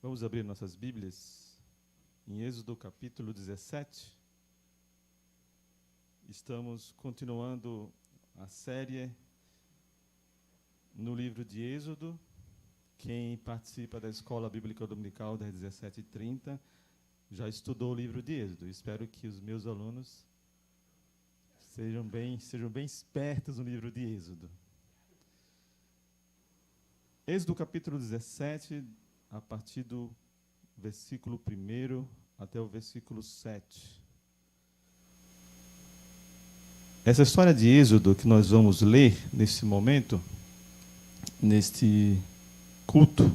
Vamos abrir nossas Bíblias em Êxodo capítulo 17. Estamos continuando a série no livro de Êxodo. Quem participa da Escola Bíblica Dominical das 17h30 já estudou o livro de Êxodo. Espero que os meus alunos sejam bem espertos no livro de Êxodo. Êxodo capítulo 17, a partir do versículo 1 até o versículo 7. Essa história de Êxodo que nós vamos ler nesse momento, neste culto,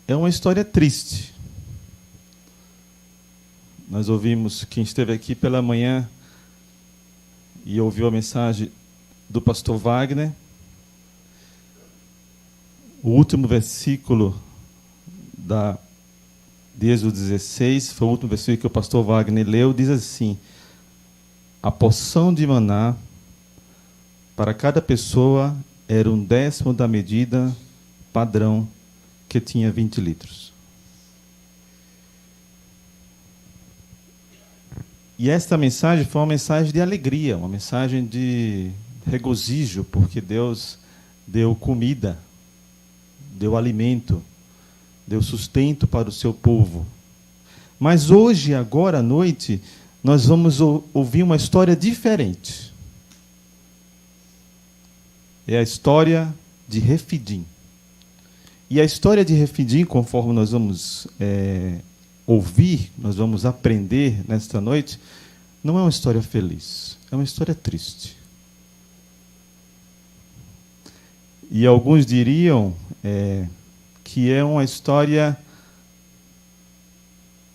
é uma história triste. Nós ouvimos, quem esteve aqui pela manhã e ouviu a mensagem do pastor Wagner, o último versículo de Êxodo 16, foi o último versículo que o pastor Wagner leu, diz assim: a porção de maná para cada pessoa era 1/10 da medida padrão, que tinha 20 litros. E esta mensagem foi uma mensagem de alegria, uma mensagem de regozijo, porque Deus deu comida, deu alimento, deu sustento para o seu povo. Mas hoje, agora à noite, nós vamos ouvir uma história diferente. É a história de Refidim. E a história de Refidim, conforme nós vamos ouvir, nós vamos aprender nesta noite, não é uma história feliz, é uma história triste. E alguns diriam que é uma história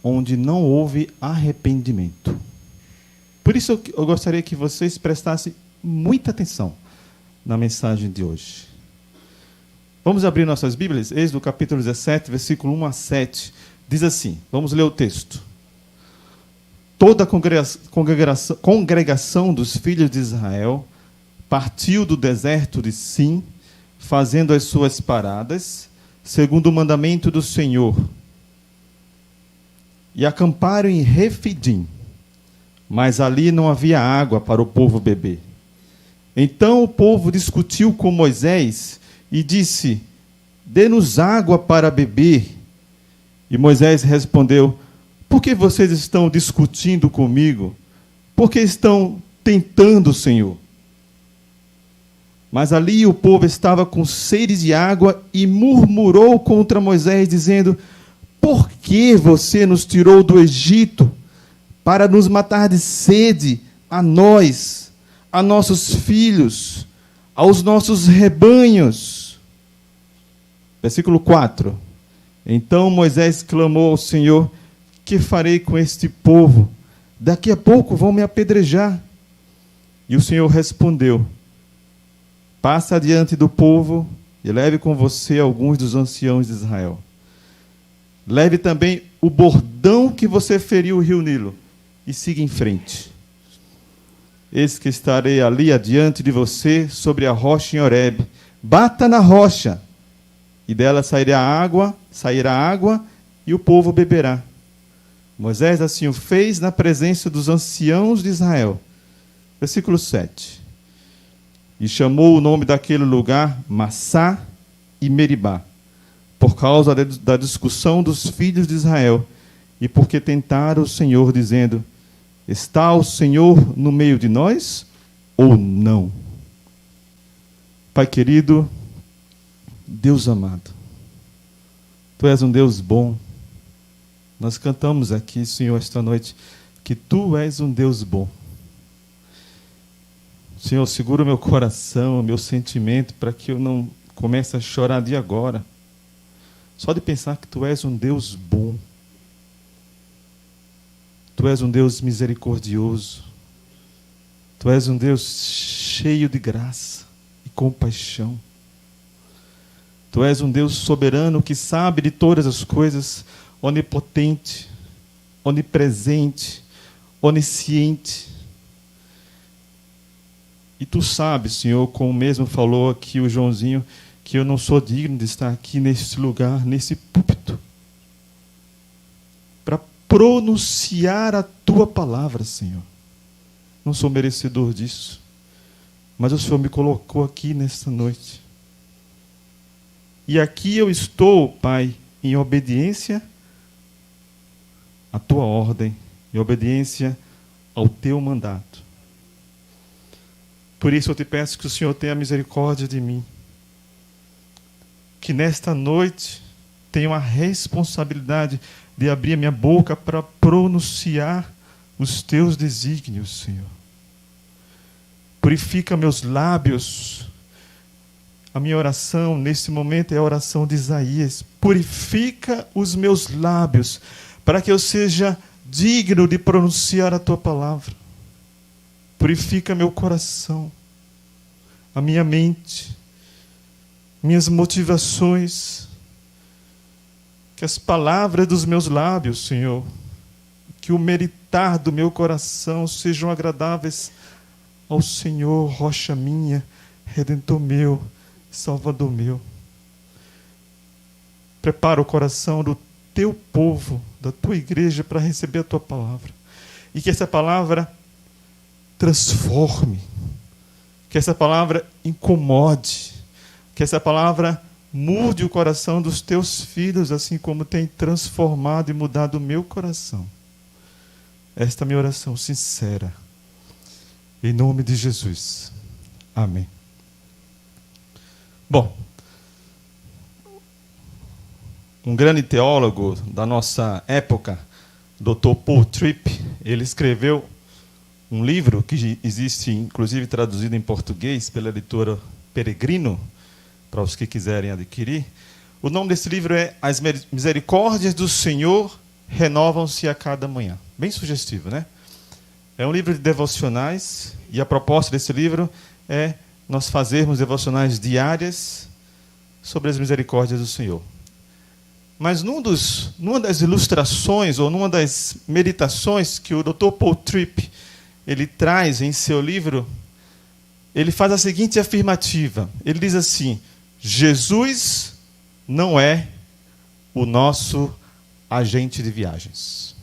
onde não houve arrependimento. Por isso eu gostaria que vocês prestassem muita atenção na mensagem de hoje. Vamos abrir nossas Bíblias? Êxodo capítulo 17, versículo 1 a 7. Diz assim, vamos ler o texto. Toda a congregação dos filhos de Israel partiu do deserto de Sim, fazendo as suas paradas, segundo o mandamento do Senhor, e acamparam em Refidim, mas ali não havia água para o povo beber. Então o povo discutiu com Moisés e disse: dê-nos água para beber. E Moisés respondeu: por que vocês estão discutindo comigo? Por que estão tentando o Senhor? Mas ali o povo estava com sede de água e murmurou contra Moisés, dizendo: por que você nos tirou do Egito para nos matar de sede, a nós, a nossos filhos, aos nossos rebanhos? Versículo 4. Então Moisés clamou ao Senhor: que farei com este povo? Daqui a pouco vão me apedrejar. E o Senhor respondeu: passa adiante do povo e leve com você alguns dos anciãos de Israel. Leve também o bordão que você feriu o rio Nilo e siga em frente. Eis que estarei ali adiante de você sobre a rocha em Horebe. Bata na rocha e dela sairá água e o povo beberá. Moisés assim o fez na presença dos anciãos de Israel. Versículo 7. E chamou o nome daquele lugar Massá e Meribá, por causa da discussão dos filhos de Israel, e porque tentaram o Senhor, dizendo: está o Senhor no meio de nós ou não? Pai querido, Deus amado, Tu és um Deus bom. Nós cantamos aqui, Senhor, esta noite, que Tu és um Deus bom. Senhor, segura o meu coração, o meu sentimento, para que eu não comece a chorar de agora. Só de pensar que Tu és um Deus bom. Tu és um Deus misericordioso. Tu és um Deus cheio de graça e compaixão. Tu és um Deus soberano que sabe de todas as coisas, onipotente, onipresente, onisciente. E Tu sabes, Senhor, como mesmo falou aqui o Joãozinho, que que eu não sou digno de estar aqui nesse lugar, nesse púlpito, para pronunciar a tua palavra, Senhor. Não sou merecedor disso, mas o Senhor me colocou aqui nesta noite. E aqui eu estou, Pai, em obediência à tua ordem, em obediência ao teu mandato. Por isso eu te peço que o Senhor tenha misericórdia de mim. Que nesta noite tenho a responsabilidade de abrir a minha boca para pronunciar os teus desígnios, Senhor. Purifica meus lábios. A minha oração nesse momento é a oração de Isaías. Purifica os meus lábios para que eu seja digno de pronunciar a tua palavra. Purifica meu coração, a minha mente, minhas motivações, que as palavras dos meus lábios, Senhor, que o meditar do meu coração sejam agradáveis ao Senhor, rocha minha, Redentor meu, Salvador meu. Prepara o coração do teu povo, da tua igreja, para receber a tua palavra. E que essa palavra transforme, que essa palavra incomode, que essa palavra mude o coração dos teus filhos, assim como tem transformado e mudado o meu coração. Esta é a minha oração sincera, em nome de Jesus. Amém. Bom, um grande teólogo da nossa época, Dr. Paul Tripp, ele escreveu um livro que existe, inclusive, traduzido em português pela editora Peregrino, para os que quiserem adquirir. O nome desse livro é As Misericórdias do Senhor Renovam-se a Cada Manhã. Bem sugestivo, né? É um livro de devocionais, e a proposta desse livro é nós fazermos devocionais diárias sobre as misericórdias do Senhor. Mas numa das ilustrações, ou numa das meditações que o Dr. Paul Tripp ele traz em seu livro, ele faz a seguinte afirmativa. Ele diz assim: Jesus não é o nosso agente de viagens.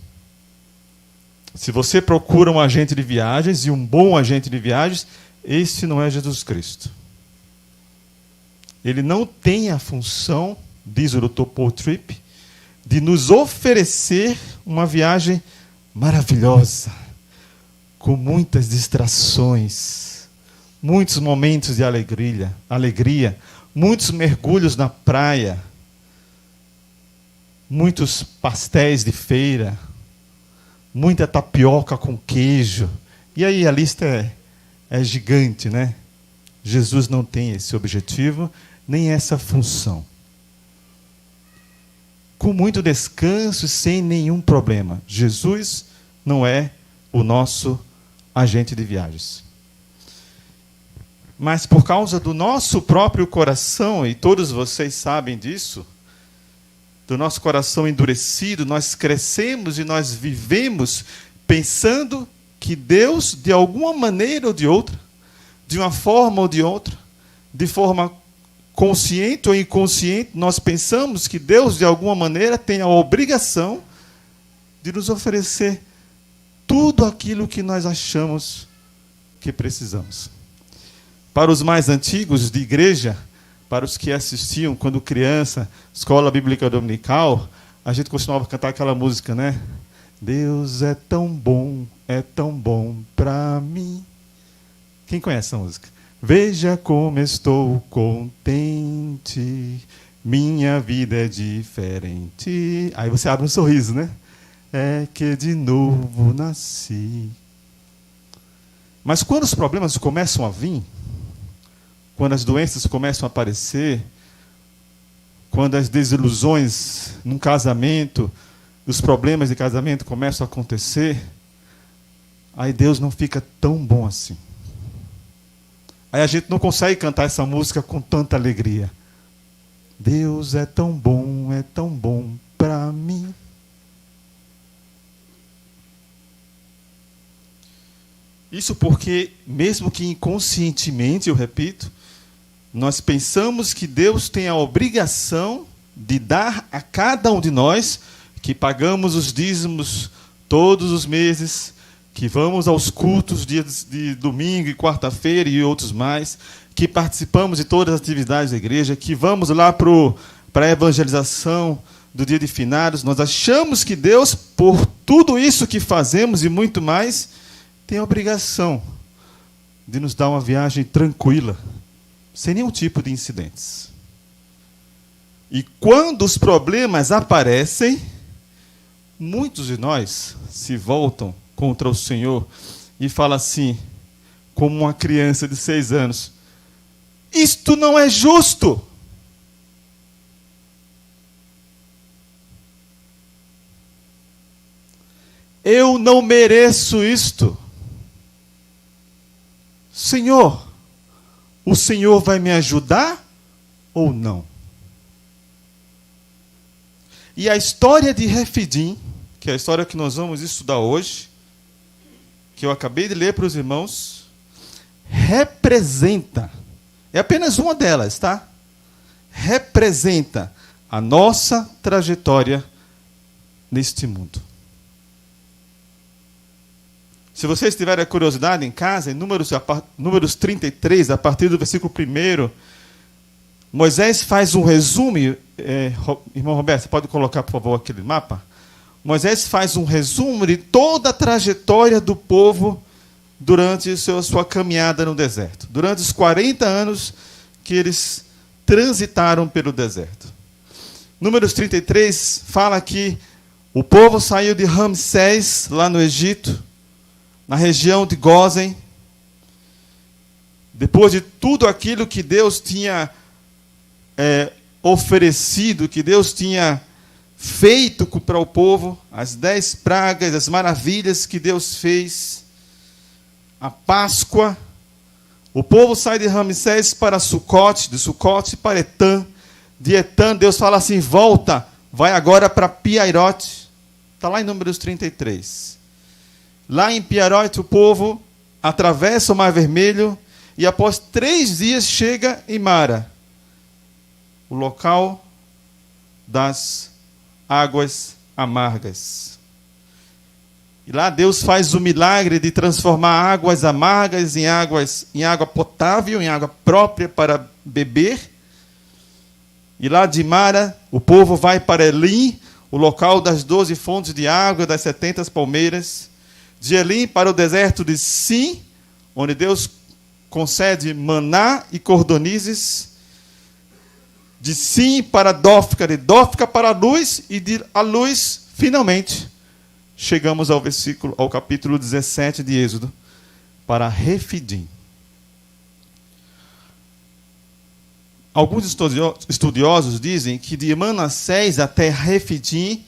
Se você procura um agente de viagens, e um bom agente de viagens, esse não é Jesus Cristo. Ele não tem a função, diz o Dr. Paul Tripp, de nos oferecer uma viagem maravilhosa, com muitas distrações, muitos momentos de alegria, muitos mergulhos na praia, muitos pastéis de feira, muita tapioca com queijo. E aí a lista é gigante, né? Jesus não tem esse objetivo, nem essa função. Com muito descanso e sem nenhum problema. Jesus não é o nosso agente de viagens. Mas por causa do nosso próprio coração, e todos vocês sabem disso, do nosso coração endurecido, nós crescemos e nós vivemos pensando que Deus, de alguma maneira ou de outra, de uma forma ou de outra, de forma consciente ou inconsciente, nós pensamos que Deus, de alguma maneira, tem a obrigação de nos oferecer tudo aquilo que nós achamos que precisamos. Para os mais antigos de igreja, para os que assistiam quando criança, escola bíblica dominical, a gente costumava cantar aquela música, né? Deus é tão bom para mim. Quem conhece essa música? Veja como estou contente, minha vida é diferente. Aí você abre um sorriso, né? É que de novo nasci. Mas quando os problemas começam a vir, quando as doenças começam a aparecer, quando as desilusões num casamento, os problemas de casamento começam a acontecer, aí Deus não fica tão bom assim. Aí a gente não consegue cantar essa música com tanta alegria. Deus é tão bom para mim. Isso porque, mesmo que inconscientemente, eu repito, nós pensamos que Deus tem a obrigação de dar a cada um de nós que pagamos os dízimos todos os meses, que vamos aos cultos dias de domingo e quarta-feira e outros mais, que participamos de todas as atividades da igreja, que vamos lá para a evangelização do dia de finados. Nós achamos que Deus, por tudo isso que fazemos e muito mais, tem a obrigação de nos dar uma viagem tranquila, sem nenhum tipo de incidentes. E quando os problemas aparecem, muitos de nós se voltam contra o Senhor e falam assim, como uma criança de 6 anos: isto não é justo. Eu não mereço isto. Senhor, o Senhor vai me ajudar ou não? E a história de Refidim, que é a história que nós vamos estudar hoje, que eu acabei de ler para os irmãos, representa, é apenas uma delas, tá? Representa a nossa trajetória neste mundo. Se vocês tiverem a curiosidade em casa, em Números 33, a partir do versículo 1, Moisés faz um resumo. Irmão Roberto, você pode colocar, por favor, aquele mapa? Moisés faz um resumo de toda a trajetória do povo durante a sua caminhada no deserto. Durante os 40 anos que eles transitaram pelo deserto. Números 33 fala que o povo saiu de Ramsés, lá no Egito, na região de Gósen, depois de tudo aquilo que Deus tinha oferecido, que Deus tinha feito para o povo, as 10 pragas, as maravilhas que Deus fez, a Páscoa, o povo sai de Ramsés para Sucote, de Sucote para Etã, de Etã Deus fala assim, volta, vai agora para Piairote, está lá em Números 33. Lá em Piairote o povo atravessa o Mar Vermelho e após 3 dias chega em Mara, o local das águas amargas. E lá Deus faz o milagre de transformar águas amargas em água potável, em água própria para beber. E lá de Mara, o povo vai para Elim, o local das 12 fontes de água, das 70 palmeiras. De Elim para o deserto de Sim, onde Deus concede maná e cordonizes. De Sim para Dófica, de Dófica para a luz, e de a luz, finalmente, chegamos ao capítulo 17 de Êxodo, para Refidim. Alguns estudiosos dizem que de Manassés até Refidim,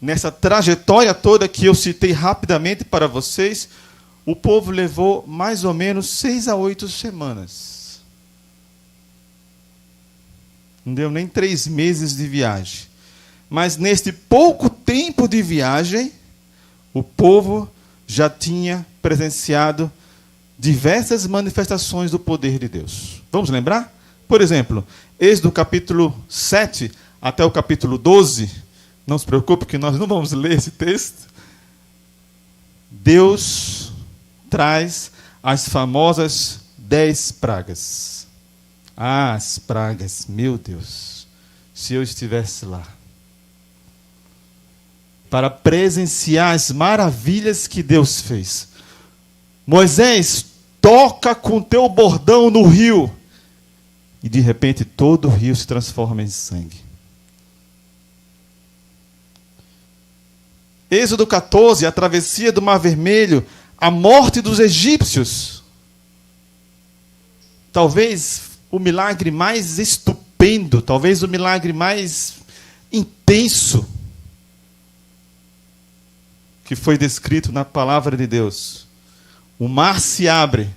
nessa trajetória toda que eu citei rapidamente para vocês, o povo levou mais ou menos 6 a 8 semanas. Não deu nem 3 meses de viagem. Mas neste pouco tempo de viagem, o povo já tinha presenciado diversas manifestações do poder de Deus. Vamos lembrar? Por exemplo, Êxodo capítulo 7 até o capítulo 12, não se preocupe que nós não vamos ler esse texto. Deus traz as famosas 10 pragas. Ah, as pragas, meu Deus, se eu estivesse lá, para presenciar as maravilhas que Deus fez. Moisés, toca com teu bordão no rio. E de repente todo o rio se transforma em sangue. Êxodo 14, a travessia do Mar Vermelho, a morte dos egípcios. Talvez o milagre mais estupendo, talvez o milagre mais intenso que foi descrito na palavra de Deus. O mar se abre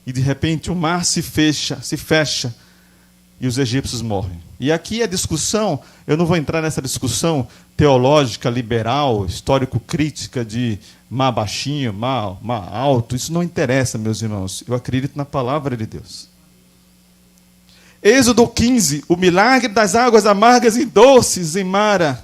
e de repente o mar se fecha e os egípcios morrem. E aqui a discussão, eu não vou entrar nessa discussão teológica, liberal, histórico-crítica de mar baixinho, mar alto, isso não interessa, meus irmãos. Eu acredito na palavra de Deus. Êxodo 15, o milagre das águas amargas e doces em Mara.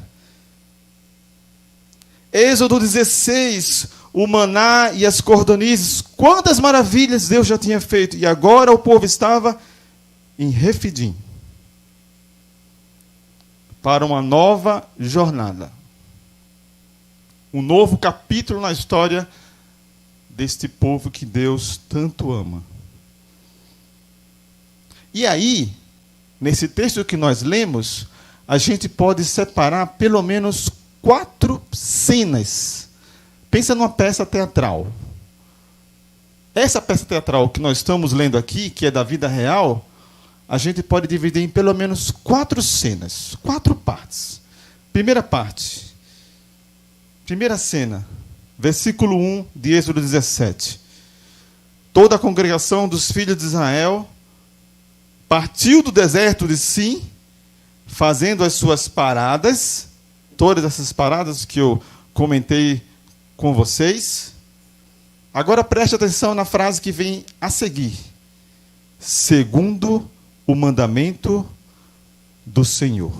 Êxodo 16, o maná e as cordonizes. Quantas maravilhas Deus já tinha feito. E agora o povo estava em Refidim para uma nova jornada. Um novo capítulo na história deste povo que Deus tanto ama. E aí, nesse texto que nós lemos, a gente pode separar pelo menos 4 cenas. Pensa numa peça teatral. Essa peça teatral que nós estamos lendo aqui, que é da vida real, a gente pode dividir em pelo menos 4 cenas, 4 partes. Primeira parte. Primeira cena, versículo 1 de Êxodo 17. Toda a congregação dos filhos de Israel partiu do deserto de Sim, fazendo as suas paradas, todas essas paradas que eu comentei com vocês. Agora preste atenção na frase que vem a seguir. Segundo o mandamento do Senhor.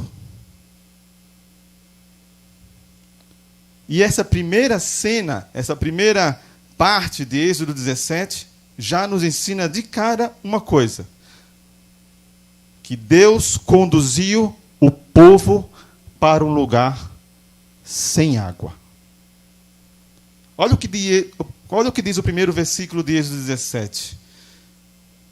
E essa primeira cena, essa primeira parte de Êxodo 17, já nos ensina de cara uma coisa. Que Deus conduziu o povo para um lugar sem água. Olha o que diz o primeiro versículo de Êxodo 17.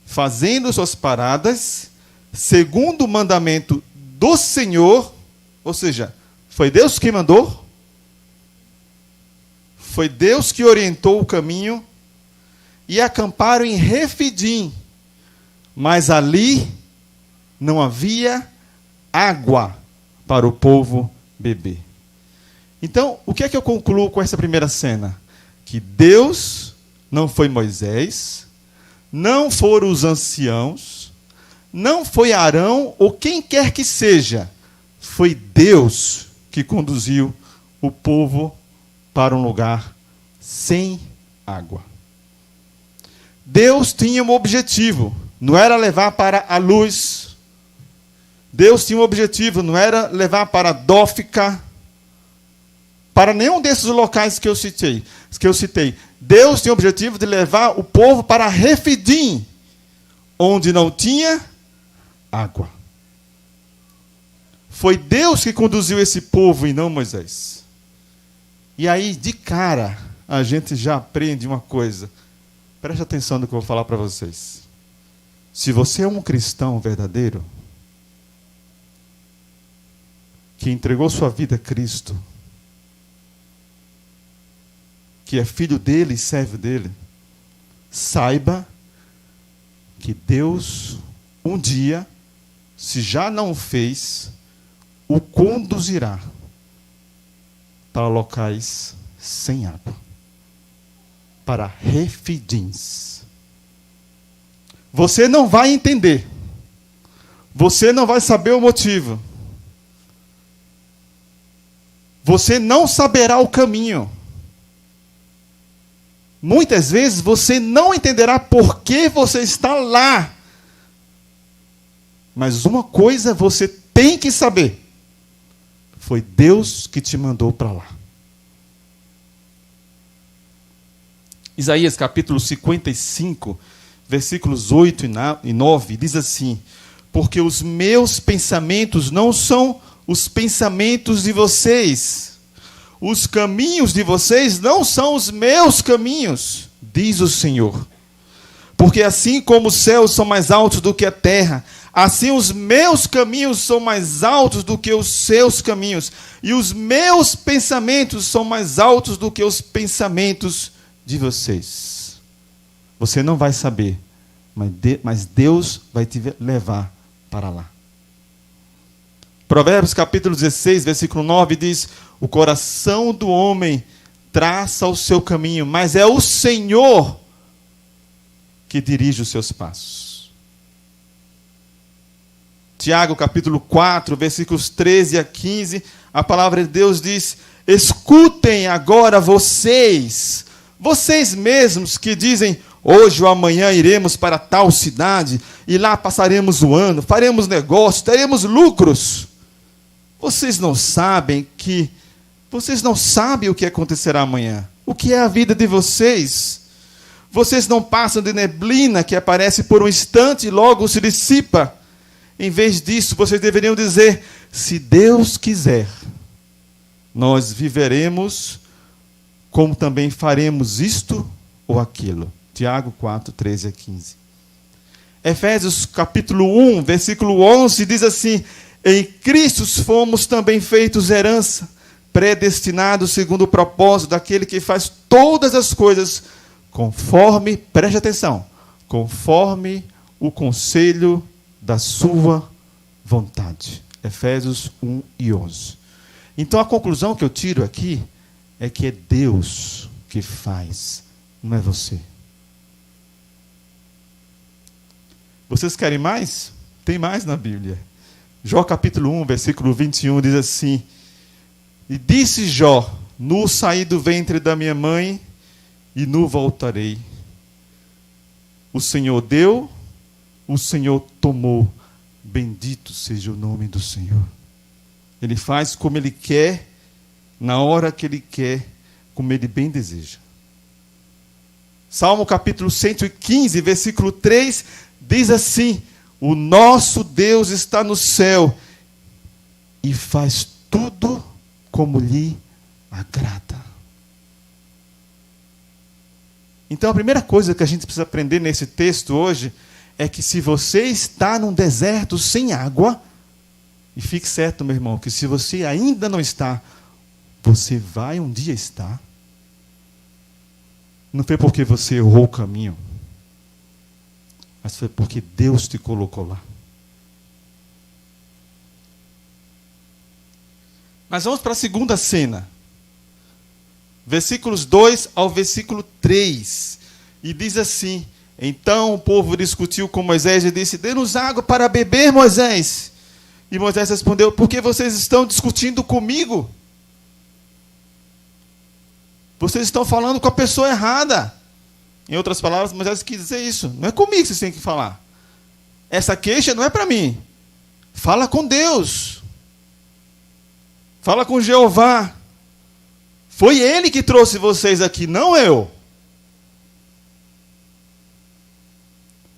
Fazendo suas paradas, segundo o mandamento do Senhor, ou seja, foi Deus que mandou, foi Deus que orientou o caminho, e acamparam em Refidim, mas ali não havia água para o povo beber. Então, o que é que eu concluo com essa primeira cena? Que Deus não foi Moisés, não foram os anciãos, não foi Arão ou quem quer que seja. Foi Deus que conduziu o povo para um lugar sem água. Deus tinha um objetivo, não era levar para a luz. Deus tinha um objetivo, não era levar para Dófica, para nenhum desses locais que eu citei. Deus tinha o objetivo de levar o povo para Refidim, onde não tinha água. Foi Deus que conduziu esse povo e não Moisés. E aí, de cara, a gente já aprende uma coisa. Preste atenção no que eu vou falar para vocês. Se você é um cristão verdadeiro, que entregou sua vida a Cristo, que é filho dele e servo dele, saiba que Deus, um dia, se já não o fez, o conduzirá para locais sem água, para Refidins. Você não vai entender, você não vai saber o motivo, você não saberá o caminho. Muitas vezes você não entenderá por que você está lá. Mas uma coisa você tem que saber. Foi Deus que te mandou para lá. Isaías capítulo 55, versículos 8 e 9, diz assim: porque os meus pensamentos não são os pensamentos de vocês, os caminhos de vocês não são os meus caminhos, diz o Senhor. Porque assim como os céus são mais altos do que a terra, assim os meus caminhos são mais altos do que os seus caminhos, e os meus pensamentos são mais altos do que os pensamentos de vocês. Você não vai saber, mas Deus vai te levar para lá. Provérbios capítulo 16, versículo 9 diz: o coração do homem traça o seu caminho, mas é o Senhor que dirige os seus passos. Tiago capítulo 4, versículos 13 a 15, a palavra de Deus diz: escutem agora vocês mesmos que dizem, Hoje ou amanhã iremos para tal cidade e lá passaremos o ano, faremos negócios, teremos lucros. Vocês não sabem o que acontecerá amanhã. O que é a vida de vocês? Vocês não passam de neblina que aparece por um instante e logo se dissipa. Em vez disso, vocês deveriam dizer: se Deus quiser, nós viveremos, como também faremos isto ou aquilo. Tiago 4, 13 a 15. Efésios capítulo 1, versículo 11, diz assim: em Cristo fomos também feitos herança, predestinados segundo o propósito daquele que faz todas as coisas conforme, preste atenção, conforme o conselho da sua vontade. Efésios 1 e 11. Então a conclusão que eu tiro aqui é que é Deus que faz, não é você. Vocês querem mais? Tem mais na Bíblia. Jó capítulo 1, versículo 21 diz assim: e disse Jó: nu saí do ventre da minha mãe e nu voltarei. O Senhor deu, o Senhor tomou. Bendito seja o nome do Senhor. Ele faz como Ele quer, na hora que Ele quer, como Ele bem deseja. Salmo capítulo 115, versículo 3, diz assim: o nosso Deus está no céu e faz tudo como lhe agrada. Então a primeira coisa que a gente precisa aprender nesse texto hoje é que se você está num deserto sem água, e fique certo, meu irmão, que se você ainda não está, você vai um dia estar. Não foi porque você errou o caminho, mas foi porque Deus te colocou lá. Mas vamos para a segunda cena. Versículos 2 ao versículo 3. E diz assim: então o povo discutiu com Moisés e disse: dê-nos água para beber, Moisés. E Moisés respondeu: por que vocês estão discutindo comigo? Vocês estão falando com a pessoa errada. Em outras palavras, Moisés quis dizer isso: não é comigo que vocês têm que falar. Essa queixa não é para mim. Fala com Deus. Fala com Jeová. Foi Ele que trouxe vocês aqui, não eu.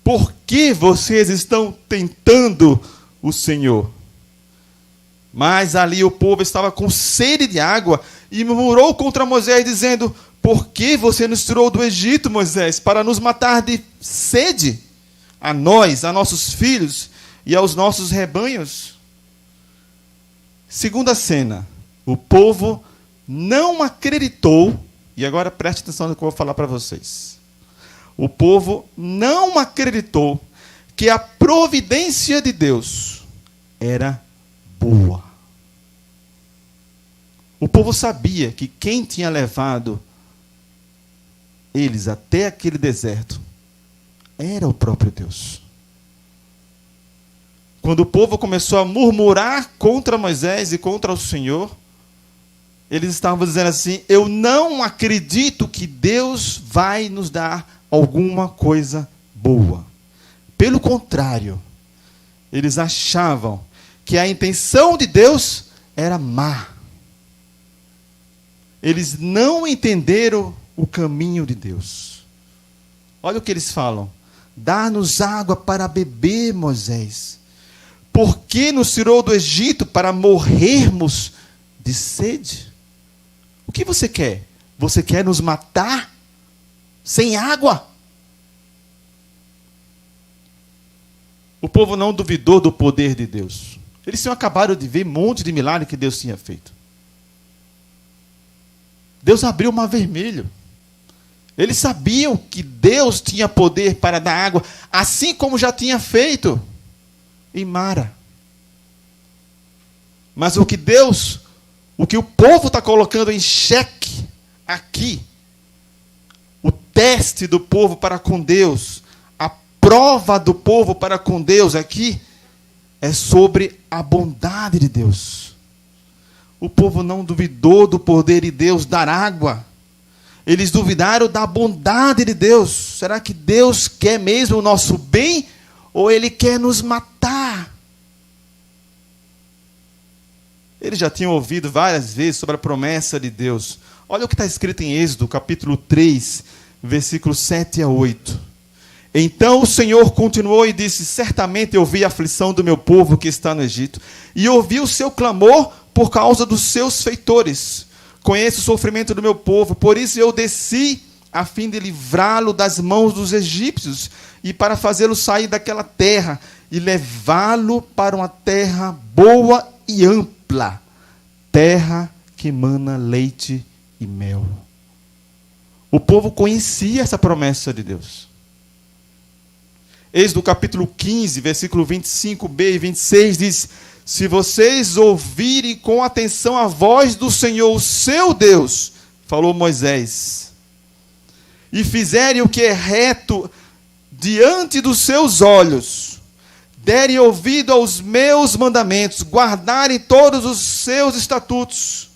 Por que vocês estão tentando o Senhor? Mas ali o povo estava com sede de água e murmurou contra Moisés, dizendo: por que você nos tirou do Egito, Moisés, para nos matar de sede? A nós, a nossos filhos e aos nossos rebanhos. Segunda cena. O povo não acreditou, e agora preste atenção no que eu vou falar para vocês. O povo não acreditou que a providência de Deus era boa. O povo sabia que quem tinha levado eles até aquele deserto era o próprio Deus. Quando o povo começou a murmurar contra Moisés e contra o Senhor, eles estavam dizendo assim: eu não acredito que Deus vai nos dar alguma coisa boa. Pelo contrário, eles achavam que a intenção de Deus era má. Eles não entenderam o caminho de Deus. Olha o que eles falam: dá-nos água para beber, Moisés. Por que nos tirou do Egito para morrermos de sede? O que você quer? Você quer nos matar sem água? O povo não duvidou do poder de Deus. Eles tinham acabado de ver um monte de milagre que Deus tinha feito. Deus abriu o mar vermelho. Eles sabiam que Deus tinha poder para dar água, assim como já tinha feito em Mara. Mas o que o povo está colocando em xeque aqui, o teste do povo para com Deus, a prova do povo para com Deus aqui, é sobre a bondade de Deus. O povo não duvidou do poder de Deus dar água. Eles duvidaram da bondade de Deus. Será que Deus quer mesmo o nosso bem? Ou Ele quer nos matar? Eles já tinham ouvido várias vezes sobre a promessa de Deus. Olha o que está escrito em Êxodo, capítulo 3, versículos 7 a 8. Então o Senhor continuou e disse: certamente eu vi a aflição do meu povo que está no Egito, e ouvi o seu clamor por causa dos seus feitores. Conheço o sofrimento do meu povo, por isso eu desci a fim de livrá-lo das mãos dos egípcios e para fazê-lo sair daquela terra e levá-lo para uma terra boa e ampla, terra que emana leite e mel. O povo conhecia essa promessa de Deus. Êxodo capítulo 15, versículo 25b e 26 diz: se vocês ouvirem com atenção a voz do Senhor, o seu Deus, falou Moisés, e fizerem o que é reto diante dos seus olhos, derem ouvido aos meus mandamentos, guardarem todos os seus estatutos,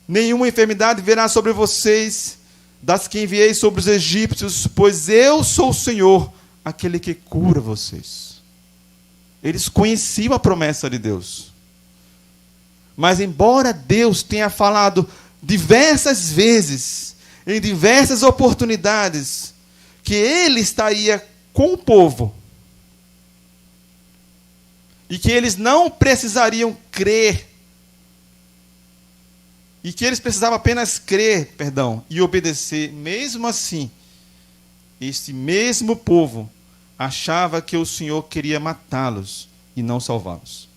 nenhuma enfermidade virá sobre vocês, das que enviei sobre os egípcios, pois eu sou o Senhor, aquele que cura vocês. Eles conheciam a promessa de Deus. Mas embora Deus tenha falado diversas vezes, em diversas oportunidades, que Ele estaria com o povo, e que eles não precisariam crer, e que eles precisavam apenas crer, e obedecer, mesmo assim, este mesmo povo achava que o Senhor queria matá-los e não salvá-los.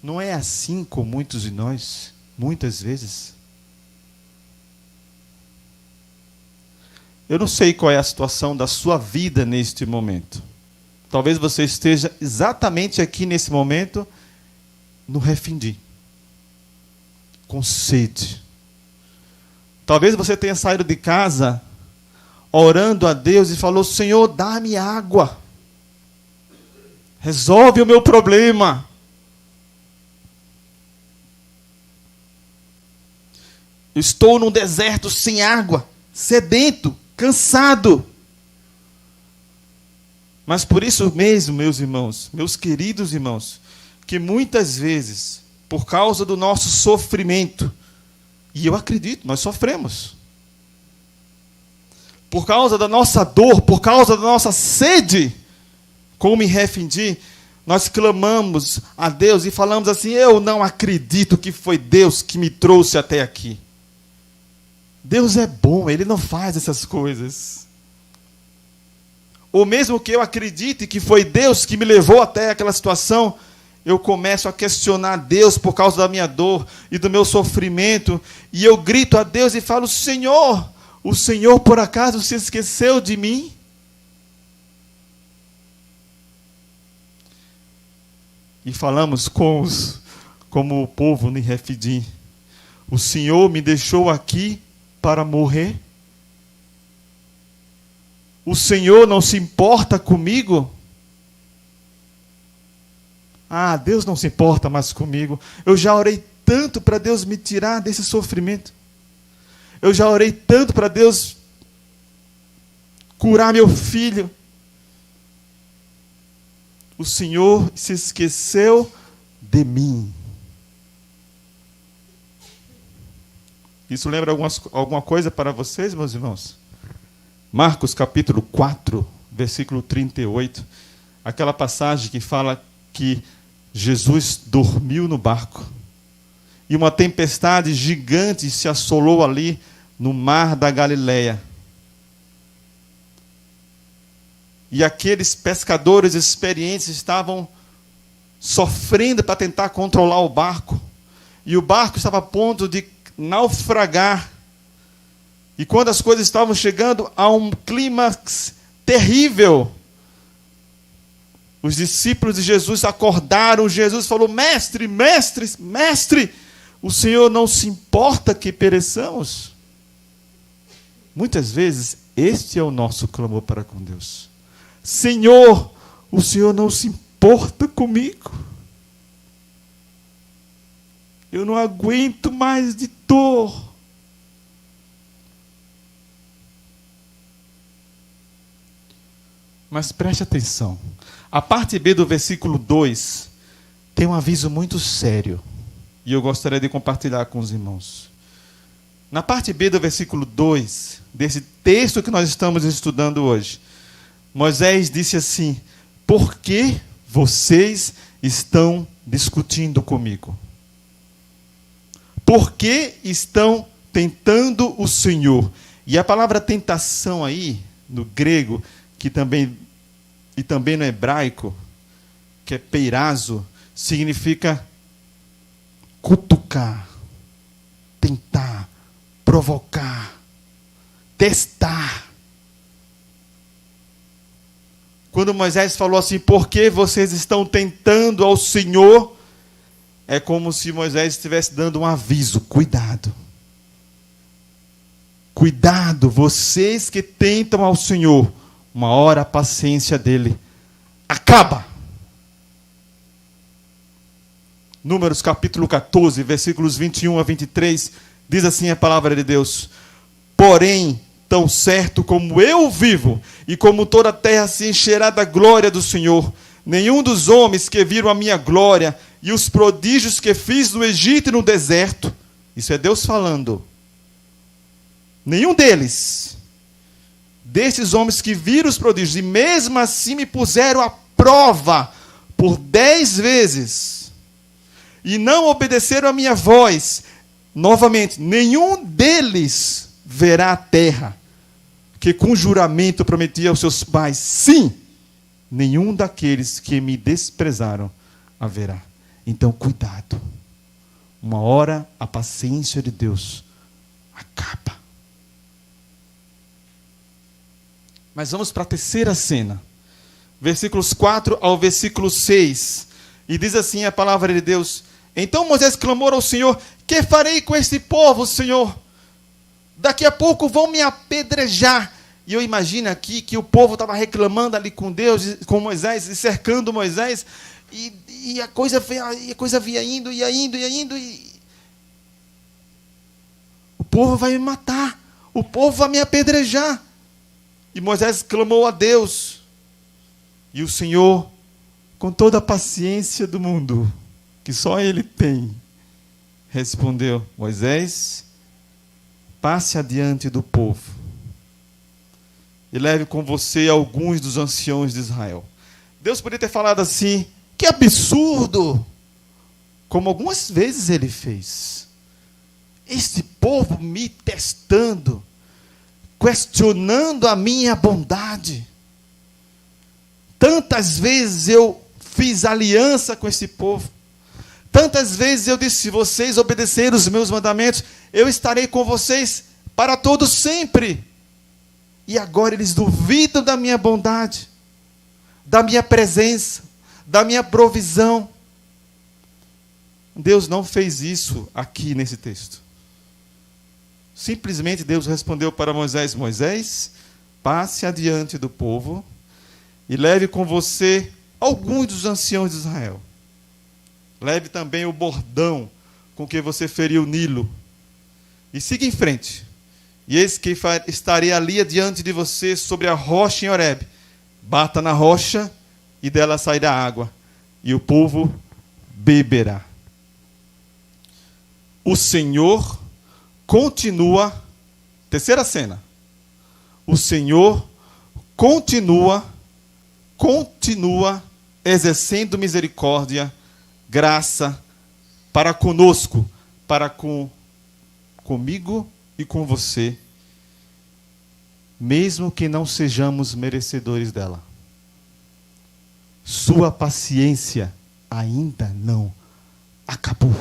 Não é assim com muitos de nós, muitas vezes? Eu não sei qual é a situação da sua vida neste momento. Talvez você esteja exatamente aqui nesse momento, no refindi, com sede. Talvez você tenha saído de casa orando a Deus e falou: Senhor, dá-me água, resolve o meu problema. Eu estou num deserto sem água, sedento, cansado. Mas por isso mesmo, meus irmãos, meus queridos irmãos, que muitas vezes, por causa do nosso sofrimento, e eu acredito, nós sofremos, por causa da nossa dor, por causa da nossa sede, como me refendi, nós clamamos a Deus e falamos assim: eu não acredito que foi Deus que me trouxe até aqui. Deus é bom, Ele não faz essas coisas. Ou mesmo que eu acredite que foi Deus que me levou até aquela situação, eu começo a questionar Deus por causa da minha dor e do meu sofrimento, e eu grito a Deus e falo: Senhor, o Senhor por acaso se esqueceu de mim? E falamos como o povo em Refidim: o Senhor me deixou aqui para morrer? O Senhor não se importa comigo? Ah, Deus não se importa mais comigo. Eu já orei tanto para Deus me tirar desse sofrimento. Eu já orei tanto para Deus curar meu filho. O Senhor se esqueceu de mim. Isso lembra alguma coisa para vocês, meus irmãos? Marcos capítulo 4, versículo 38. Aquela passagem que fala que Jesus dormiu no barco. E uma tempestade gigante se assolou ali no mar da Galileia. E aqueles pescadores experientes estavam sofrendo para tentar controlar o barco. E o barco estava a ponto de naufragar. E quando as coisas estavam chegando a um clímax terrível, os discípulos de Jesus acordaram. Jesus falou: mestre, mestre, mestre, o Senhor não se importa que pereçamos? Muitas vezes, este é o nosso clamor para com Deus. Senhor, o Senhor não se importa comigo. Eu não aguento mais de dor. Mas preste atenção. A parte B do versículo 2 tem um aviso muito sério. E eu gostaria de compartilhar com os irmãos. Na parte B do versículo 2, desse texto que nós estamos estudando hoje, Moisés disse assim: por que vocês estão discutindo comigo? Por que estão tentando o Senhor? E a palavra tentação aí, no grego, e também no hebraico, que é peirazo, significa cutucar, tentar, provocar, testar. Quando Moisés falou assim, por que vocês estão tentando ao Senhor? É como se Moisés estivesse dando um aviso, cuidado. Cuidado, vocês que tentam ao Senhor, uma hora a paciência dele acaba. Números capítulo 14, versículos 21 a 23, diz assim a palavra de Deus: porém, tão certo como eu vivo, e como toda a terra se encherá da glória do Senhor, nenhum dos homens que viram a minha glória e os prodígios que fiz no Egito e no deserto, isso é Deus falando, nenhum desses homens que viram os prodígios, e mesmo assim me puseram à prova por 10 vezes, e não obedeceram a minha voz, novamente, nenhum deles verá a terra, que com juramento prometi aos seus pais, sim, nenhum daqueles que me desprezaram a verá. Então, cuidado. Uma hora a paciência de Deus acaba. Mas vamos para a terceira cena. Versículos 4 ao versículo 6. E diz assim a palavra de Deus: então Moisés clamou ao Senhor: que farei com este povo, Senhor? Daqui a pouco vão me apedrejar. E eu imagino aqui que o povo estava reclamando ali com Deus, com Moisés, e cercando Moisés. E a coisa vinha indo, e o povo vai me matar. O povo vai me apedrejar. E Moisés clamou a Deus. E o Senhor, com toda a paciência do mundo, que só Ele tem, respondeu: Moisés, passe adiante do povo e leve com você alguns dos anciãos de Israel. Deus poderia ter falado assim: que absurdo! Como algumas vezes Ele fez. Este povo me testando, questionando a minha bondade. Tantas vezes eu fiz aliança com esse povo. Tantas vezes eu disse: se vocês obedecerem os meus mandamentos, eu estarei com vocês para todo sempre. E agora eles duvidam da minha bondade, da minha presença, da minha provisão. Deus não fez isso aqui nesse texto. Simplesmente Deus respondeu para Moisés: Moisés, passe adiante do povo e leve com você alguns dos anciãos de Israel. Leve também o bordão com que você feriu o Nilo. E siga em frente. E eis que estarei ali diante de você sobre a rocha em Horebe. Bata na rocha e dela sairá água. E o povo beberá. O Senhor continua. Terceira cena. O Senhor continua exercendo misericórdia, graça para conosco, comigo e com você, mesmo que não sejamos merecedores dela. Sua paciência ainda não acabou.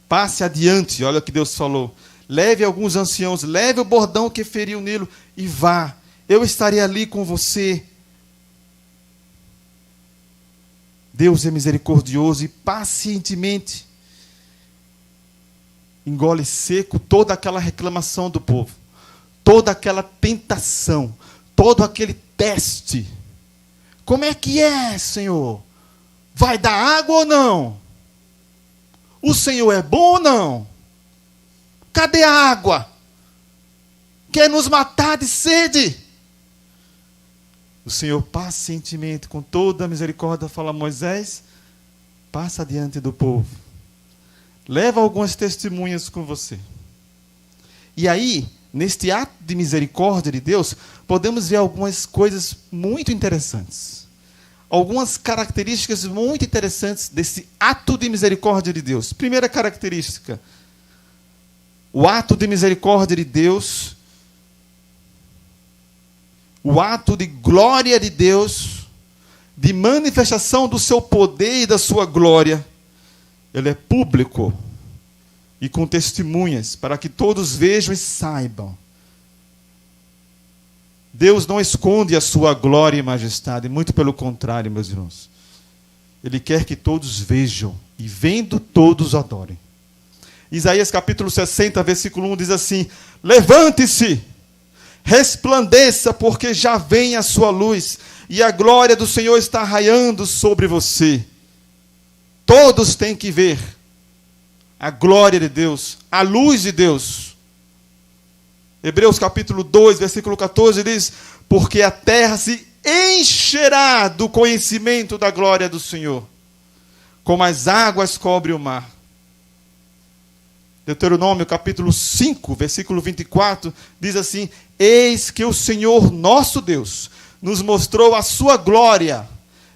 Passe adiante, olha o que Deus falou. Leve alguns anciãos, leve o bordão que feriu o Nilo e vá. Eu estarei ali com você. Deus é misericordioso e pacientemente engole seco toda aquela reclamação do povo, toda aquela tentação, todo aquele teste. Como é que é, Senhor? Vai dar água ou não? O Senhor é bom ou não? Cadê a água? Quer nos matar de sede? O Senhor pacientemente, com toda a misericórdia, fala a Moisés: passa adiante do povo. Leva algumas testemunhas com você. E aí, neste ato de misericórdia de Deus, podemos ver algumas coisas muito interessantes. Algumas características muito interessantes desse ato de misericórdia de Deus. Primeira característica: o ato de misericórdia de Deus, o ato de glória de Deus, de manifestação do seu poder e da sua glória, ele é público e com testemunhas, para que todos vejam e saibam. Deus não esconde a sua glória e majestade, muito pelo contrário, meus irmãos. Ele quer que todos vejam, e vendo todos adorem. Isaías capítulo 60, versículo 1 diz assim: levante-se, resplandeça, porque já vem a sua luz, e a glória do Senhor está raiando sobre você. Todos têm que ver a glória de Deus, a luz de Deus. Hebreus capítulo 2, versículo 14 diz: porque a terra se encherá do conhecimento da glória do Senhor, como as águas cobrem o mar. Deuteronômio capítulo 5, versículo 24, diz assim: eis que o Senhor nosso Deus nos mostrou a sua glória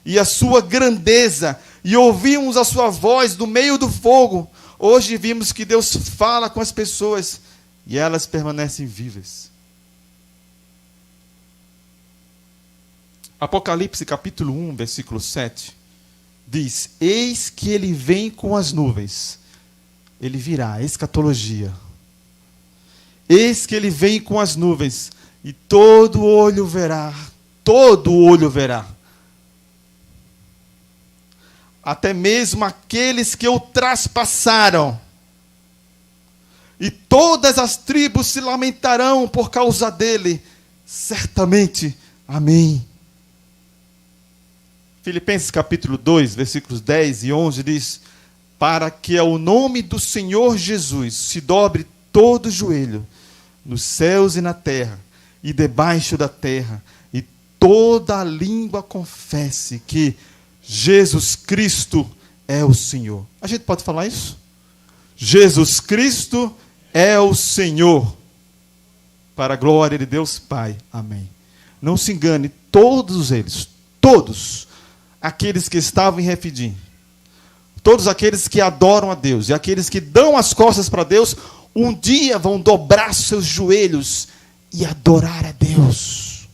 e a sua grandeza, e ouvimos a sua voz no meio do fogo. Hoje vimos que Deus fala com as pessoas e elas permanecem vivas. Apocalipse capítulo 1, versículo 7, diz: eis que ele vem com as nuvens. Ele virá, escatologia. Eis que ele vem com as nuvens, e todo olho verá, até mesmo aqueles que o traspassaram, e todas as tribos se lamentarão por causa dele, certamente. Amém. Filipenses capítulo 2, versículos 10 e 11 diz: para que ao nome do Senhor Jesus se dobre todo joelho, nos céus e na terra, e debaixo da terra, e toda a língua confesse que Jesus Cristo é o Senhor. A gente pode falar isso? Jesus Cristo é o Senhor, para a glória de Deus Pai. Amém. Não se engane, todos eles, todos aqueles que estavam em Refidim, todos aqueles que adoram a Deus e aqueles que dão as costas para Deus, um dia vão dobrar seus joelhos e adorar a Deus,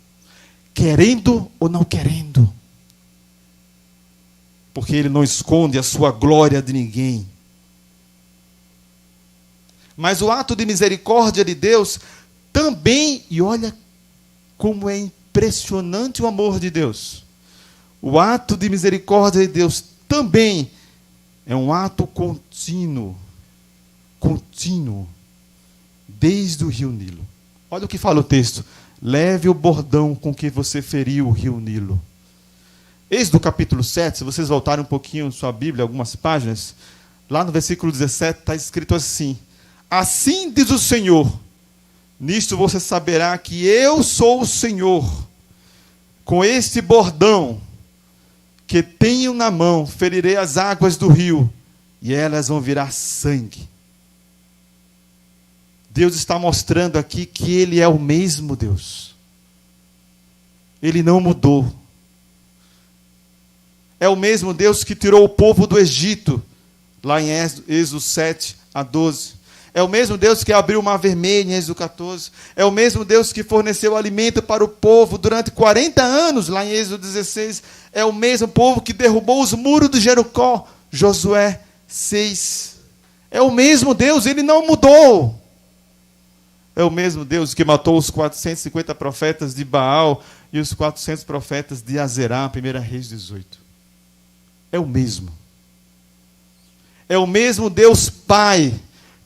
querendo ou não querendo, porque Ele não esconde a sua glória de ninguém. Mas o ato de misericórdia de Deus também, e olha como é impressionante o amor de Deus, o ato de misericórdia de Deus também é um ato contínuo, desde o rio Nilo. Olha o que fala o texto: leve o bordão com que você feriu o rio Nilo. Êxodo capítulo 7, se vocês voltarem um pouquinho em sua Bíblia, algumas páginas, lá no versículo 17 está escrito assim: assim diz o Senhor, nisto você saberá que eu sou o Senhor, com este bordão que tenho na mão, ferirei as águas do rio, e elas vão virar sangue. Deus está mostrando aqui que Ele é o mesmo Deus. Ele não mudou. É o mesmo Deus que tirou o povo do Egito, lá em Êxodo 7 a 12. É o mesmo Deus que abriu o mar vermelho em Êxodo 14. É o mesmo Deus que forneceu alimento para o povo durante 40 anos, lá em Êxodo 16. É o mesmo povo que derrubou os muros de Jericó, Josué 6. É o mesmo Deus, Ele não mudou. É o mesmo Deus que matou os 450 profetas de Baal e os 400 profetas de Azerá, 1 Reis 18. É o mesmo. É o mesmo Deus Pai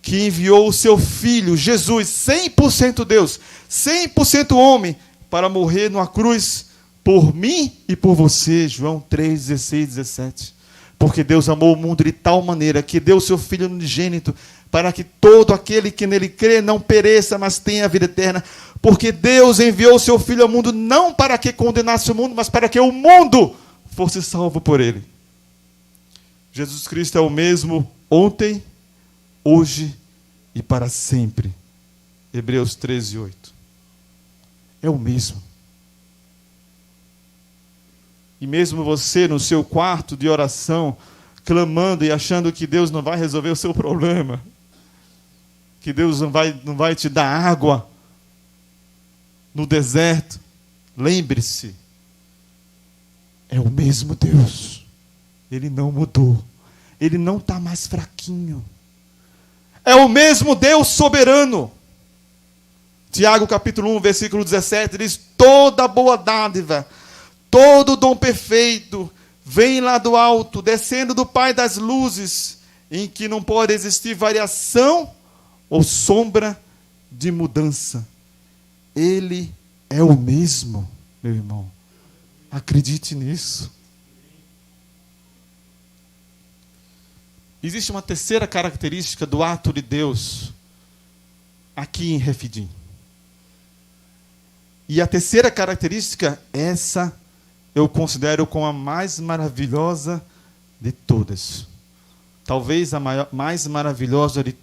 que enviou o seu Filho, Jesus, 100% Deus, 100% homem, para morrer numa cruz por mim e por você, João 3, 16, 17. Porque Deus amou o mundo de tal maneira que deu o seu Filho unigênito para que todo aquele que nele crê não pereça, mas tenha a vida eterna. Porque Deus enviou o seu Filho ao mundo não para que condenasse o mundo, mas para que o mundo fosse salvo por ele. Jesus Cristo é o mesmo ontem, hoje e para sempre. Hebreus 13:8. É o mesmo. E mesmo você no seu quarto de oração, clamando e achando que Deus não vai resolver o seu problema, que Deus não vai te dar água no deserto, lembre-se, é o mesmo Deus. Ele não mudou. Ele não está mais fraquinho. É o mesmo Deus soberano. Tiago capítulo 1, versículo 17, diz: toda boa dádiva, todo dom perfeito, vem lá do alto, descendo do Pai das luzes, em que não pode existir variação ou sombra de mudança. Ele é o mesmo, meu irmão. Acredite nisso. Existe uma terceira característica do ato de Deus aqui em Refidim. E a terceira característica, essa eu considero como a mais maravilhosa de todas. Talvez a mais maravilhosa de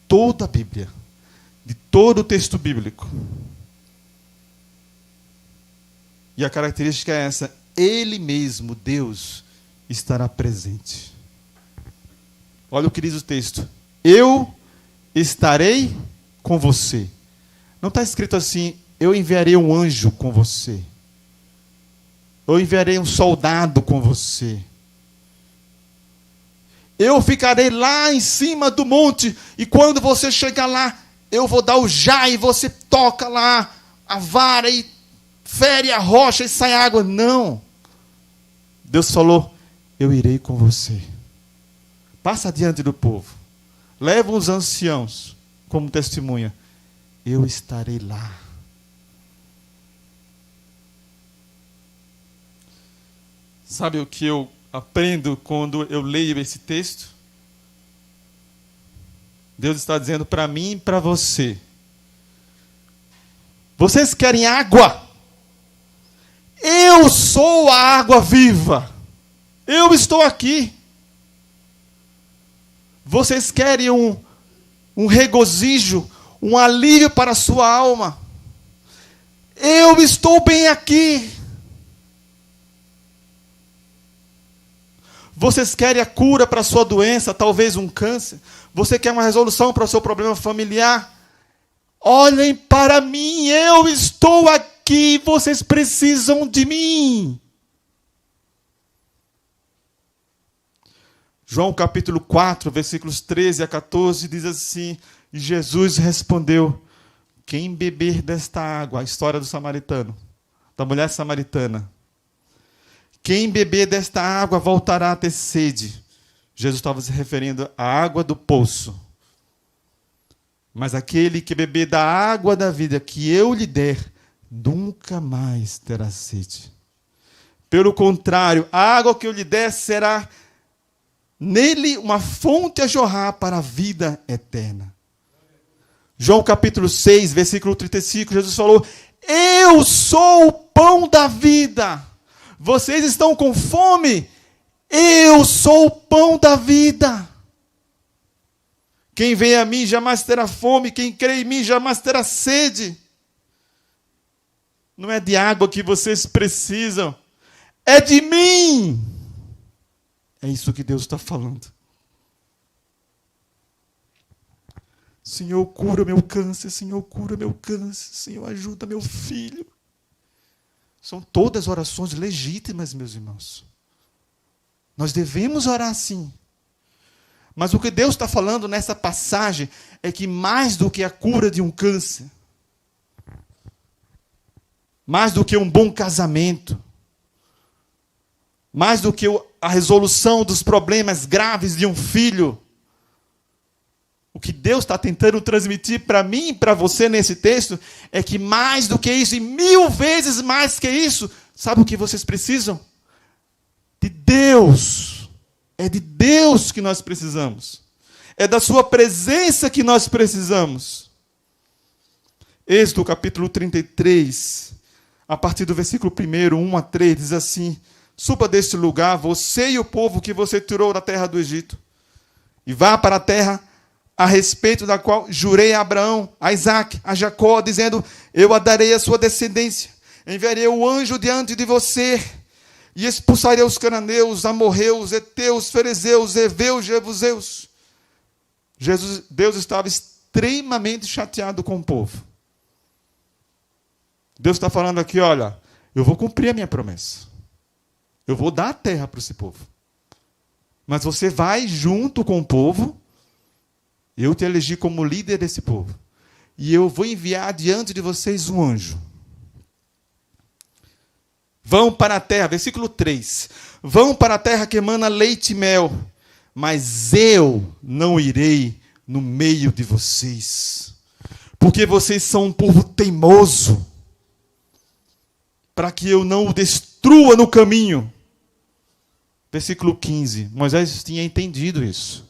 toda a Bíblia, de todo o texto bíblico. E a característica é essa: Ele mesmo, Deus, estará presente. Olha o que diz o texto: eu estarei com você. Não está escrito assim: eu enviarei um anjo com você. Eu enviarei um soldado com você. Eu ficarei lá em cima do monte, e quando você chegar lá, eu vou dar o já, e você toca lá a vara, e fere a rocha, e sai água. Não. Deus falou: eu irei com você. Passa diante do povo. Leva os anciãos como testemunha. Eu estarei lá. Sabe o que eu aprendo quando eu leio esse texto? Deus está dizendo para mim e para você: vocês querem água? Eu sou a água viva. Eu estou aqui. Vocês querem um regozijo, um alívio para a sua alma? Eu estou bem aqui. Vocês querem a cura para a sua doença, talvez um câncer? Você quer uma resolução para o seu problema familiar? Olhem para mim, eu estou aqui, vocês precisam de mim. João capítulo 4, versículos 13 a 14, diz assim: e Jesus respondeu: quem beber desta água, a história do samaritano, da mulher samaritana, quem beber desta água voltará a ter sede. Jesus estava se referindo à água do poço. Mas aquele que beber da água da vida que eu lhe der, nunca mais terá sede. Pelo contrário, a água que eu lhe der será nele uma fonte a jorrar para a vida eterna. João capítulo 6, versículo 35, Jesus falou: eu sou o pão da vida. Vocês estão com fome? Eu sou o pão da vida. Quem vem a mim jamais terá fome, quem crê em mim jamais terá sede. Não é de água que vocês precisam, é de mim. É isso que Deus está falando. Senhor, cura meu câncer. Senhor, cura meu câncer. Senhor, ajuda meu filho. São todas orações legítimas, meus irmãos. Nós devemos orar assim. Mas o que Deus está falando nessa passagem é que mais do que a cura de um câncer, mais do que um bom casamento, mais do que a resolução dos problemas graves de um filho, o que Deus está tentando transmitir para mim e para você nesse texto é que mais do que isso, e 1000 vezes mais que isso, sabe o que vocês precisam? De Deus. É de Deus que nós precisamos. É da sua presença que nós precisamos. Êxodo capítulo 33, a partir do versículo 1, 1 a 3, diz assim: suba deste lugar, você e o povo que você tirou da terra do Egito, e vá para a terra a respeito da qual jurei a Abraão, a Isaque, a Jacó, dizendo: eu a darei a sua descendência. Enviarei o anjo diante de você, e expulsarei os cananeus, amorreus, heteus, ferezeus, heveus, jebuseus. Deus estava extremamente chateado com o povo. Deus está falando aqui, olha, eu vou cumprir a minha promessa. Eu vou dar a terra para esse povo. Mas você vai junto com o povo. Eu te elegi como líder desse povo. E eu vou enviar diante de vocês um anjo. Vão para a terra, versículo 3. Vão para a terra que emana leite e mel. Mas eu não irei no meio de vocês. Porque vocês são um povo teimoso. Para que eu não o destrua no caminho. Versículo 15. Moisés tinha entendido isso.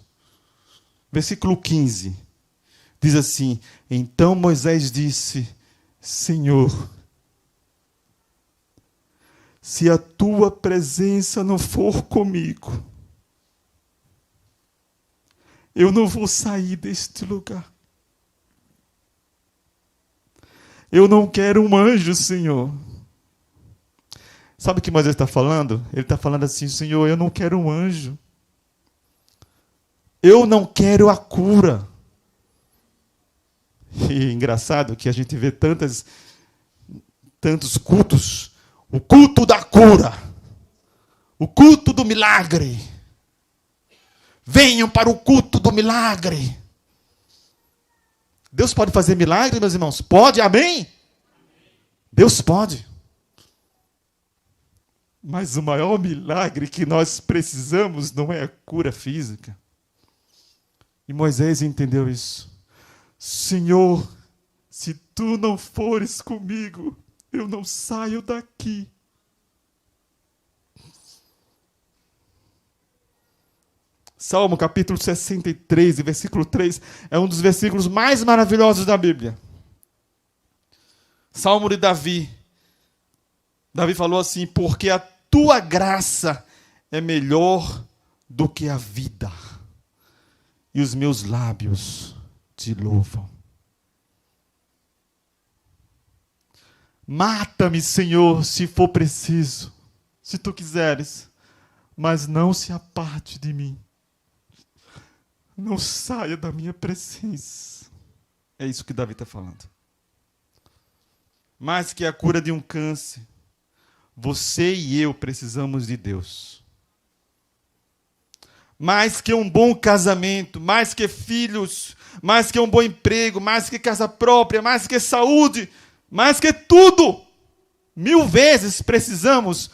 Versículo 15. Diz assim: então Moisés disse: Senhor, se a tua presença não for comigo, eu não vou sair deste lugar. Eu não quero um anjo, Senhor. Sabe o que Moisés está falando? Ele está falando assim: Senhor, eu não quero um anjo. Eu não quero a cura. E engraçado que a gente vê tantos cultos. O culto da cura. O culto do milagre. Venham para o culto do milagre. Deus pode fazer milagre, meus irmãos? Pode, amém? Deus pode. Mas o maior milagre que nós precisamos não é a cura física. E Moisés entendeu isso. Senhor, se tu não fores comigo, eu não saio daqui. Salmo capítulo 63, versículo 3, é um dos versículos mais maravilhosos da Bíblia. Salmo de Davi. Davi falou assim: porque a tua graça é melhor do que a vida, e os meus lábios te louvam. Mata-me, Senhor, se for preciso, se tu quiseres, mas não se aparte de mim. Não saia da minha presença. É isso que Davi está falando. Mais que a cura de um câncer, você e eu precisamos de Deus. Mais que um bom casamento, mais que filhos, mais que um bom emprego, mais que casa própria, mais que saúde, mais que tudo, 1000 vezes precisamos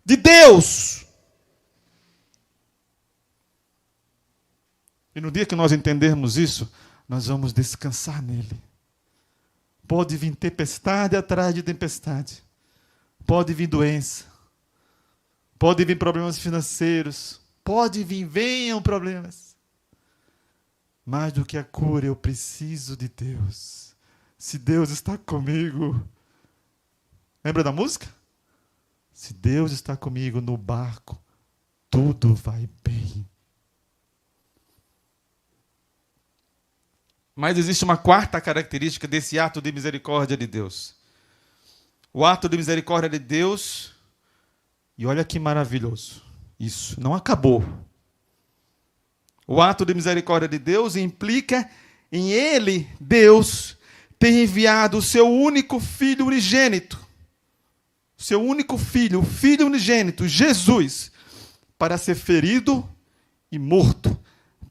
de Deus. E no dia que nós entendermos isso, nós vamos descansar nele. Pode vir tempestade atrás de tempestade. Pode vir doença. Pode vir problemas financeiros. Pode vir, venham problemas. Mais do que a cura, eu preciso de Deus. Se Deus está comigo. Lembra da música? Se Deus está comigo no barco, tudo vai bem. Mas existe uma quarta característica desse ato de misericórdia de Deus. O ato de misericórdia de Deus, e olha que maravilhoso, isso não acabou. O ato de misericórdia de Deus implica em Ele, Deus, ter enviado o seu único filho unigênito, seu único filho, o filho unigênito, Jesus, para ser ferido e morto,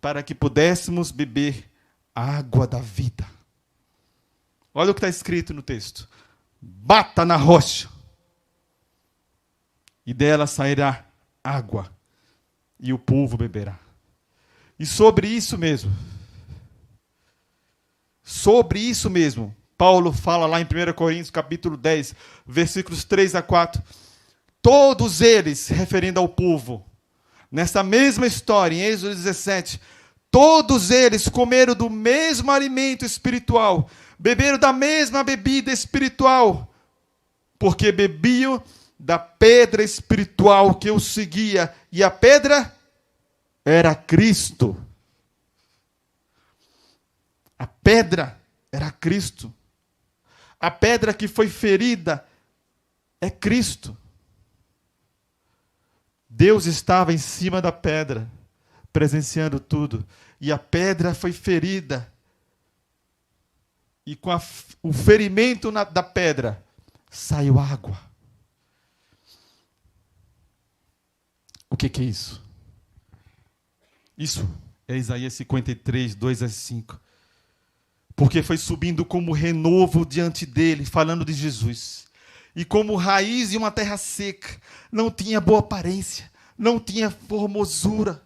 para que pudéssemos beber a água da vida. Olha o que está escrito no texto. Bata na rocha, e dela sairá água, e o povo beberá. E sobre isso mesmo, Paulo fala lá em 1 Coríntios, capítulo 10, versículos 3 a 4. Todos eles, referindo ao povo, Nessa mesma história, em Êxodo 17, todos eles comeram do mesmo alimento espiritual, beberam da mesma bebida espiritual, porque bebiam da pedra espiritual que os seguia, e a pedra era Cristo. A pedra era Cristo. A pedra que foi ferida é Cristo. Deus estava em cima da pedra, presenciando tudo. E a pedra foi ferida. E com o ferimento da pedra, saiu água. O que é isso? Isso é Isaías 53, 2 a 5. Porque foi subindo como renovo diante dele, falando de Jesus. E como raiz de uma terra seca, não tinha boa aparência, não tinha formosura.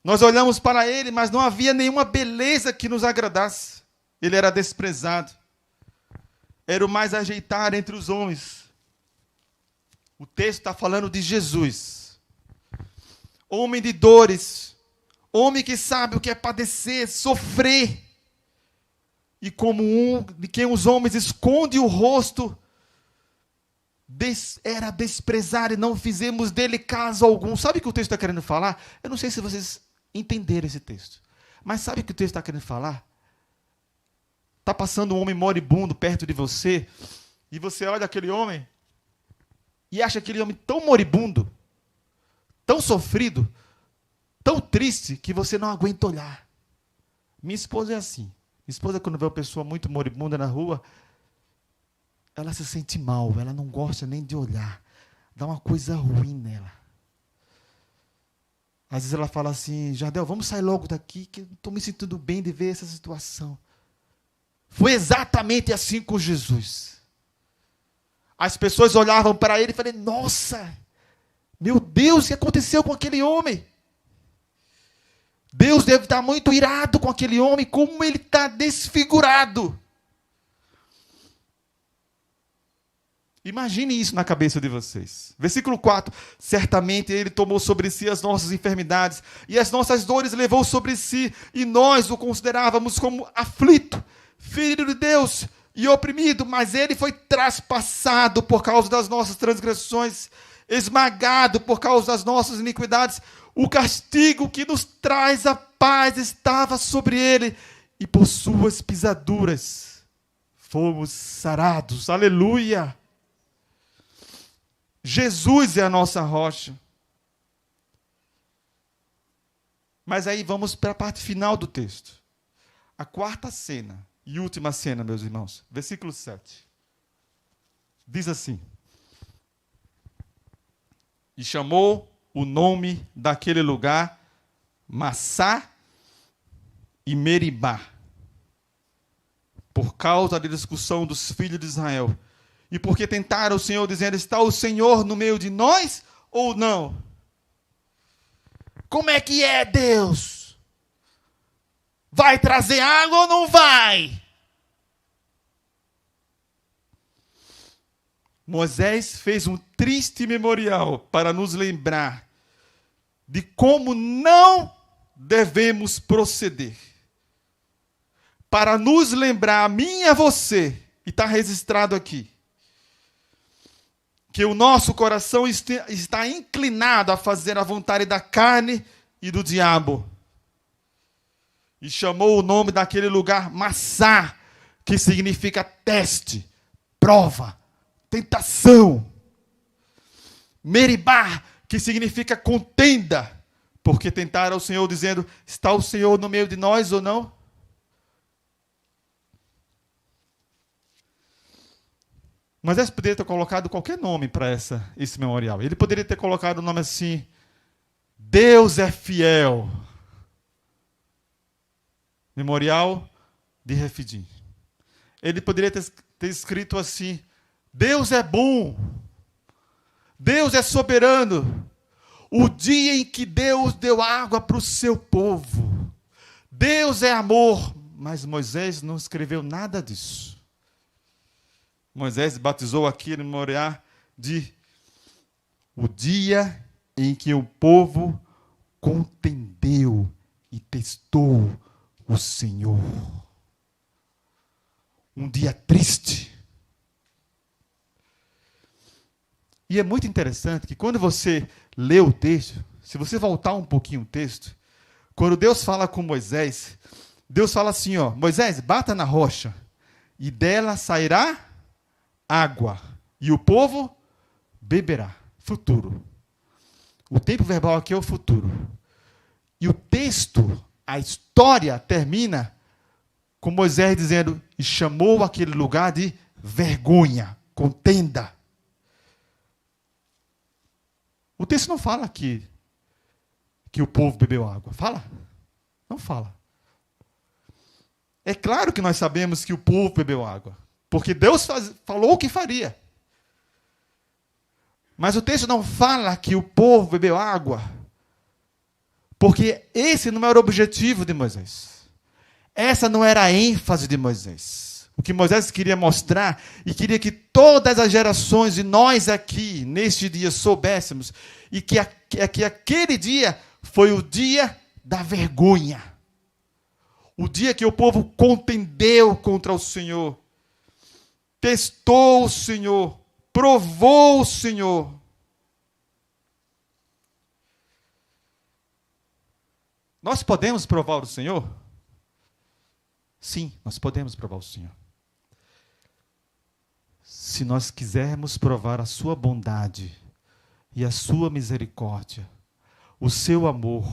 Nós olhamos para ele, mas não havia nenhuma beleza que nos agradasse. Ele era desprezado. Era o mais ajeitado entre os homens. O texto está falando de Jesus. Homem de dores. Homem que sabe o que é padecer, sofrer. E como de quem os homens escondem o rosto, era desprezado e não fizemos dele caso algum. Sabe o que o texto está querendo falar? Eu não sei se vocês entenderam esse texto. Mas sabe o que o texto está querendo falar? Está passando um homem moribundo perto de você, e você olha aquele homem e acha aquele homem tão moribundo, tão sofrido, tão triste, que você não aguenta olhar. Minha esposa é assim. Minha esposa, quando vê uma pessoa muito moribunda na rua, ela se sente mal, ela não gosta nem de olhar. Dá uma coisa ruim nela. Às vezes ela fala assim: Jardel, vamos sair logo daqui, que eu não estou me sentindo bem de ver essa situação. Foi exatamente assim com Jesus. As pessoas olhavam para ele e falavam: nossa, meu Deus, o que aconteceu com aquele homem? Deus deve estar muito irado com aquele homem, como ele está desfigurado. Imagine isso na cabeça de vocês. Versículo 4. Certamente ele tomou sobre si as nossas enfermidades, e as nossas dores levou sobre si, e nós o considerávamos como aflito, ferido de Deus e oprimido, mas ele foi traspassado por causa das nossas transgressões, esmagado por causa das nossas iniquidades. O castigo que nos traz a paz estava sobre ele, e por suas pisaduras fomos sarados. Aleluia! Jesus é a nossa rocha. Mas aí vamos para a parte final do texto. A quarta cena e última cena, meus irmãos. Versículo 7. Diz assim: e chamou o nome daquele lugar Massá e Meribá, por causa da discussão dos filhos de Israel. E porque tentaram o Senhor, dizendo: está o Senhor no meio de nós ou não? Como é que é, Deus? Vai trazer água ou não vai? Moisés fez um triste memorial para nos lembrar de como não devemos proceder. Para nos lembrar, a mim e a você, e está registrado aqui, que o nosso coração está inclinado a fazer a vontade da carne e do diabo. E chamou o nome daquele lugar Massá, que significa teste, prova, tentação. Meribá, que significa contenda, porque tentaram o Senhor dizendo: está o Senhor no meio de nós ou não? Moisés poderia ter colocado qualquer nome para esse memorial. Ele poderia ter colocado o nome assim: Deus é fiel. Memorial de Refidim. Ele poderia ter escrito assim: Deus é bom. Deus é soberano. O dia em que Deus deu água para o seu povo. Deus é amor. Mas Moisés não escreveu nada disso. Moisés batizou aquele memorial de o dia em que o povo contendeu e testou o Senhor. Um dia triste. E é muito interessante que quando você lê o texto, se você voltar um pouquinho o texto, quando Deus fala com Moisés, Deus fala assim, ó, Moisés, bata na rocha, e dela sairá água, e o povo beberá. Futuro. O tempo verbal aqui é o futuro. E o texto, a história termina com Moisés dizendo, e chamou aquele lugar de vergonha, contenda. O texto não fala que o povo bebeu água. Fala? Não fala. É claro que nós sabemos que o povo bebeu água, porque Deus falou o que faria. Mas o texto não fala que o povo bebeu água, porque esse não era o objetivo de Moisés. Essa não era a ênfase de Moisés. O que Moisés queria mostrar, e queria que todas as gerações e nós aqui, neste dia, soubéssemos, e que aquele dia foi o dia da vergonha. O dia que o povo contendeu contra o Senhor, testou o Senhor, provou o Senhor. Nós podemos provar o Senhor? Sim, nós podemos provar o Senhor. Se nós quisermos provar a sua bondade e a sua misericórdia, o seu amor,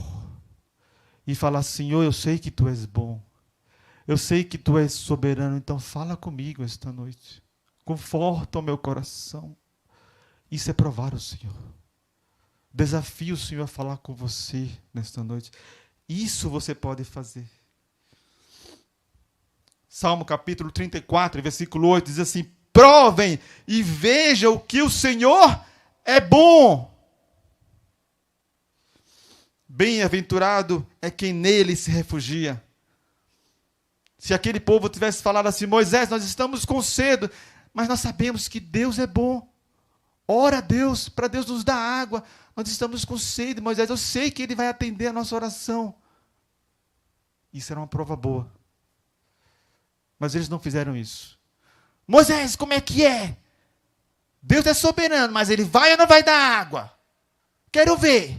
e falar, Senhor, eu sei que Tu és bom, eu sei que Tu és soberano, então fala comigo esta noite, conforta o meu coração. Isso é provar o Senhor. Desafio o Senhor a falar com você nesta noite. Isso você pode fazer. Salmo capítulo 34, versículo 8, diz assim, provem e vejam que o Senhor é bom. Bem-aventurado é quem nele se refugia. Se aquele povo tivesse falado assim, Moisés, nós estamos com sede, mas nós sabemos que Deus é bom. Ora a Deus, para Deus nos dar água. Nós estamos com sede, Moisés, eu sei que Ele vai atender a nossa oração. Isso era uma prova boa. Mas eles não fizeram isso. Moisés, como é que é? Deus é soberano, mas Ele vai ou não vai dar água? Quero ver.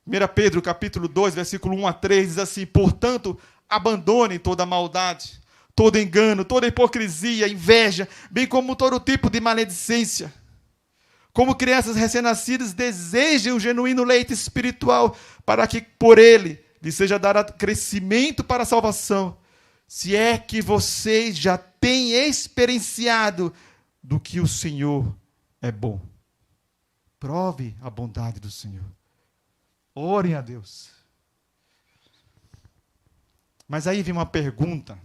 1 Pedro capítulo 2, versículo 1 a 3, diz assim, portanto, abandonem toda maldade, todo engano, toda hipocrisia, inveja, bem como todo tipo de maledicência. Como crianças recém-nascidas, desejem o genuíno leite espiritual, para que por ele lhe seja dado crescimento para a salvação, se é que vocês já têm experienciado do que o Senhor é bom. Prove a bondade do Senhor. Orem a Deus. Mas aí vem uma pergunta,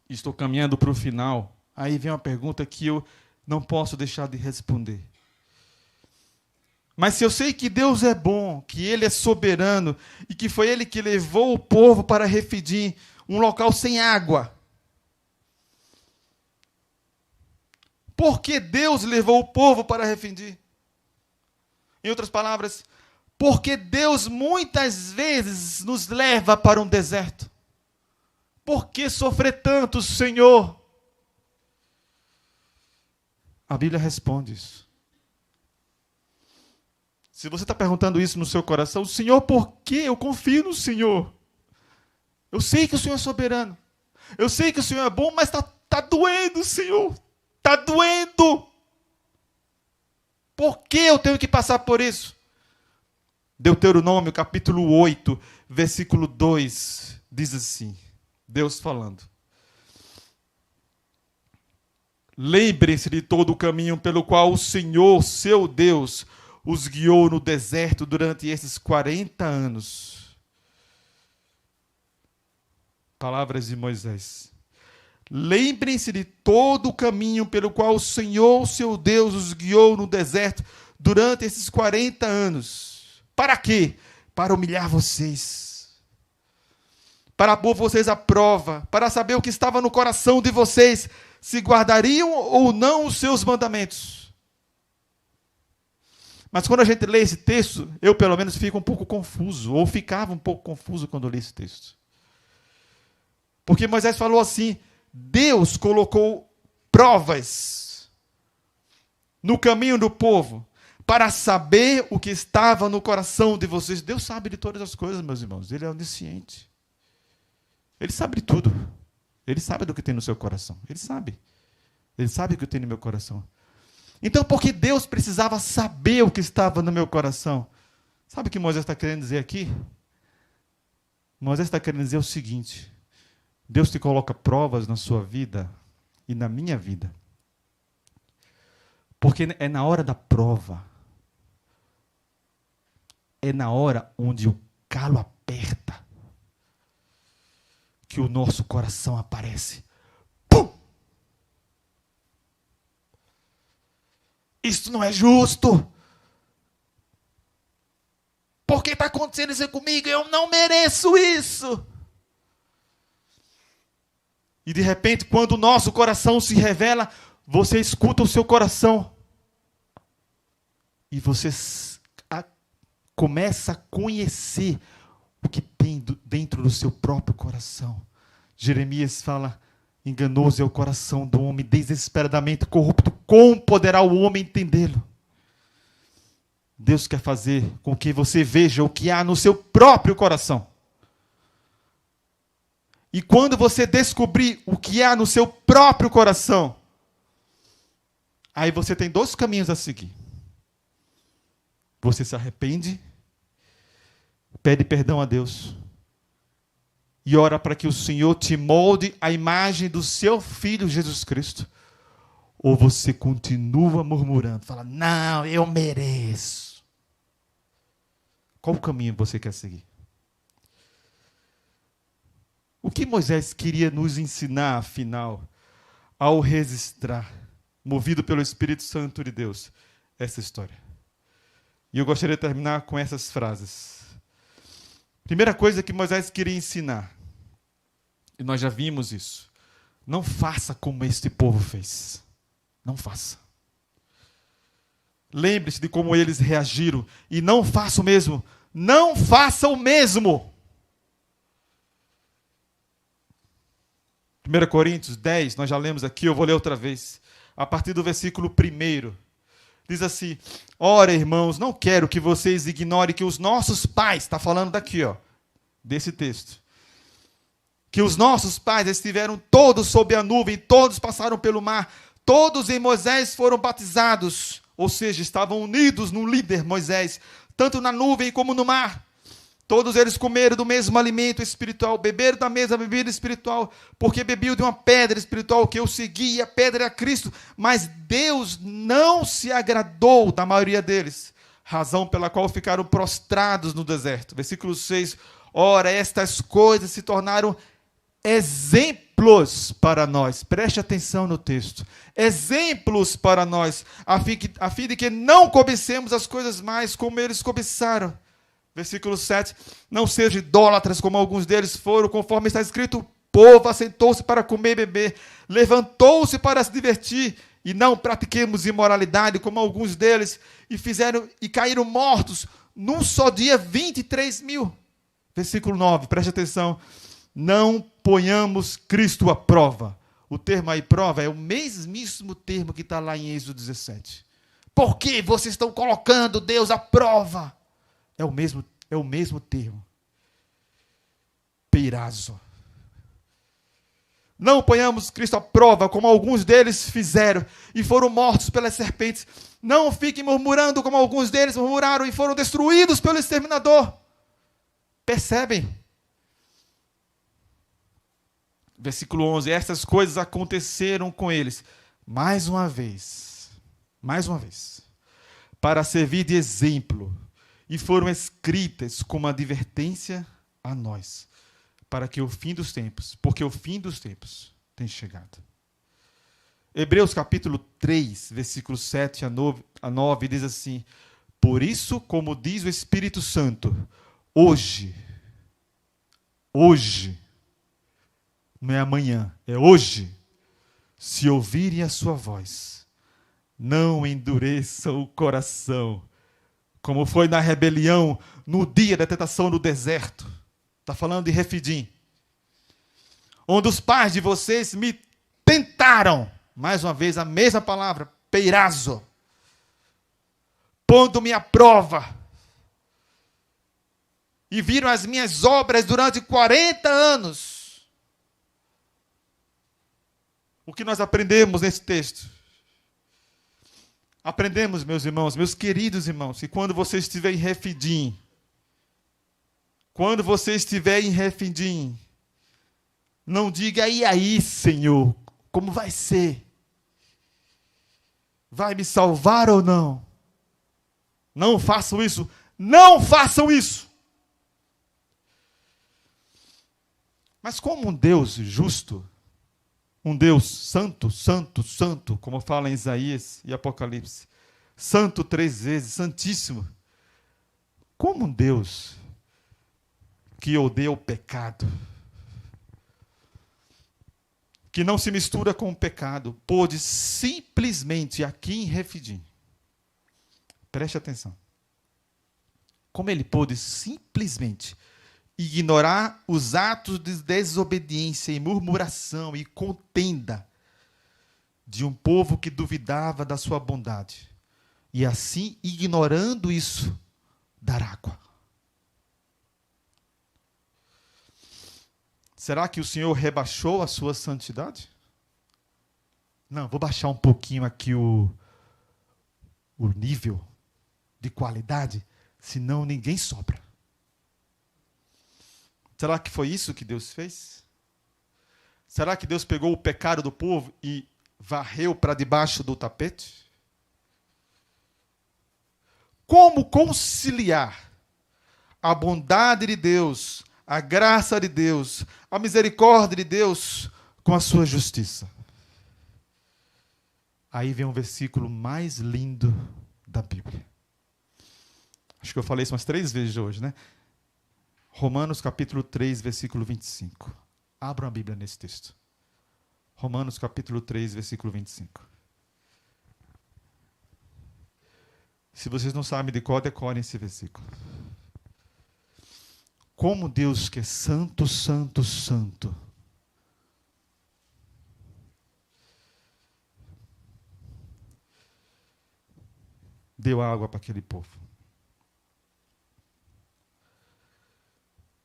estou caminhando para o final, aí vem uma pergunta que eu não posso deixar de responder. Mas se eu sei que Deus é bom, que Ele é soberano, e que foi Ele que levou o povo para Refidim, um local sem água, por que Deus levou o povo para Refidim? Em outras palavras, porque Deus muitas vezes nos leva para um deserto. Por que sofrer tanto, Senhor? A Bíblia responde isso. Se você está perguntando isso no seu coração, Senhor, por quê? Eu confio no Senhor. Eu sei que o Senhor é soberano. Eu sei que o Senhor é bom, mas está doendo, Senhor. Está doendo. Por que eu tenho que passar por isso? Deuteronômio, capítulo 8, versículo 2, diz assim, Deus falando. Lembrem-se de todo o caminho pelo qual o Senhor, seu Deus, os guiou no deserto durante esses 40 anos. Palavras de Moisés. Lembrem-se de todo o caminho pelo qual o Senhor, seu Deus, os guiou no deserto durante esses 40 anos. Para quê? Para humilhar vocês. Para pôr vocês à prova. Para saber o que estava no coração de vocês. se guardariam ou não os seus mandamentos. Mas quando a gente lê esse texto, eu pelo menos fico um pouco confuso, ou ficava um pouco confuso quando eu li esse texto. Porque Moisés falou assim: Deus colocou provas no caminho do povo para saber o que estava no coração de vocês. Deus sabe de todas as coisas, meus irmãos. Ele é onisciente. Ele sabe de tudo. Ele sabe do que tem no seu coração. Ele sabe. Ele sabe o que tem no meu coração. Então, porque Deus precisava saber o que estava no meu coração? Sabe o que Moisés está querendo dizer aqui? Moisés está querendo dizer o seguinte: Deus te coloca provas na sua vida e na minha vida. Porque é na hora da prova, é na hora onde o calo aperta, que o nosso coração aparece. Pum! Isso não é justo. Por que está acontecendo isso comigo? Eu não mereço isso. E de repente, quando o nosso coração se revela, você escuta o seu coração. E você começa a conhecer o que tem dentro do seu próprio coração. Jeremias fala: enganoso é o coração do homem, desesperadamente corrupto. Como poderá o homem entendê-lo? Deus quer fazer com que você veja o que há no seu próprio coração. E quando você descobrir o que há no seu próprio coração, aí você tem 2 caminhos a seguir. Você se arrepende, pede perdão a Deus e ora para que o Senhor te molde a imagem do seu Filho Jesus Cristo. Ou você continua murmurando, fala: não, eu mereço. Qual o caminho você quer seguir? O que Moisés queria nos ensinar, afinal, ao registrar, movido pelo Espírito Santo de Deus, essa história? E eu gostaria de terminar com essas frases. Primeira coisa que Moisés queria ensinar, e nós já vimos isso: não faça como este povo fez. Não faça. Lembre-se de como eles reagiram e não faça o mesmo. Não faça o mesmo. 1 Coríntios 10, nós já lemos aqui, eu vou ler outra vez. A partir do versículo 1. Diz assim: ora, irmãos, não quero que vocês ignorem que os nossos pais, está falando daqui, desse texto, que os nossos pais estiveram todos sob a nuvem, todos passaram pelo mar, todos em Moisés foram batizados, ou seja, estavam unidos no líder Moisés, tanto na nuvem como no mar. Todos eles comeram do mesmo alimento espiritual, beberam da mesma bebida espiritual, porque bebiam de uma pedra espiritual que eu segui, e a pedra era Cristo. Mas Deus não se agradou da maioria deles, razão pela qual ficaram prostrados no deserto. Versículo 6, ora, estas coisas se tornaram exemplos para nós. Preste atenção no texto. Exemplos para nós, a fim de que não cobicemos as coisas mais como eles cobiçaram. Versículo 7, não sejam idólatras como alguns deles foram, conforme está escrito: o povo assentou-se para comer e beber, levantou-se para se divertir, e não pratiquemos imoralidade como alguns deles, e caíram mortos num só dia 23.000. Versículo 9, preste atenção: não ponhamos Cristo à prova. O termo aí, prova, é o mesmíssimo termo que está lá em Êxodo 17. Por que vocês estão colocando Deus à prova? É o mesmo termo. Peirazo. Não ponhamos Cristo à prova, como alguns deles fizeram, e foram mortos pelas serpentes. Não fiquem murmurando, como alguns deles murmuraram, e foram destruídos pelo exterminador. Percebem? Versículo 11. Essas coisas aconteceram com eles, mais uma vez, para servir de exemplo, e foram escritas como advertência a nós, para que o fim dos tempos, porque o fim dos tempos tem chegado. Hebreus capítulo 3, versículos 7 a 9, diz assim: por isso, como diz o Espírito Santo, hoje, não é amanhã, é hoje, se ouvirem a sua voz, não endureçam o coração, como foi na rebelião no dia da tentação no deserto. Está falando de Refidim. Onde os pais de vocês me tentaram, mais uma vez a mesma palavra, peirazo, pondo-me à prova, e viram as minhas obras durante 40 anos. O que nós aprendemos nesse texto? Aprendemos, meus irmãos, meus queridos irmãos, que quando você estiver em Refidim, não diga, e aí, Senhor, como vai ser? Vai me salvar ou não? Não façam isso. Não façam isso. Mas como um Deus justo, um Deus santo, santo, santo, como fala em Isaías e Apocalipse, santo 3 vezes, santíssimo, como um Deus que odeia o pecado, que não se mistura com o pecado, pôde simplesmente aqui em Refidim, preste atenção, como ele pôde simplesmente ignorar os atos de desobediência e murmuração e contenda de um povo que duvidava da sua bondade, e assim, ignorando isso, dar água. Será que o Senhor rebaixou a sua santidade? Não, vou baixar um pouquinho aqui o nível de qualidade, senão ninguém sobra. Será que foi isso que Deus fez? Será que Deus pegou o pecado do povo e varreu para debaixo do tapete? Como conciliar a bondade de Deus, a graça de Deus, a misericórdia de Deus com a sua justiça? Aí vem um versículo mais lindo da Bíblia. Acho que eu falei isso umas 3 vezes hoje, né? Romanos capítulo 3, versículo 25. Abram a Bíblia nesse texto. Romanos capítulo 3, versículo 25. Se vocês não sabem de qual, decorem esse versículo. Como Deus que é santo, santo, santo, deu água para aquele povo.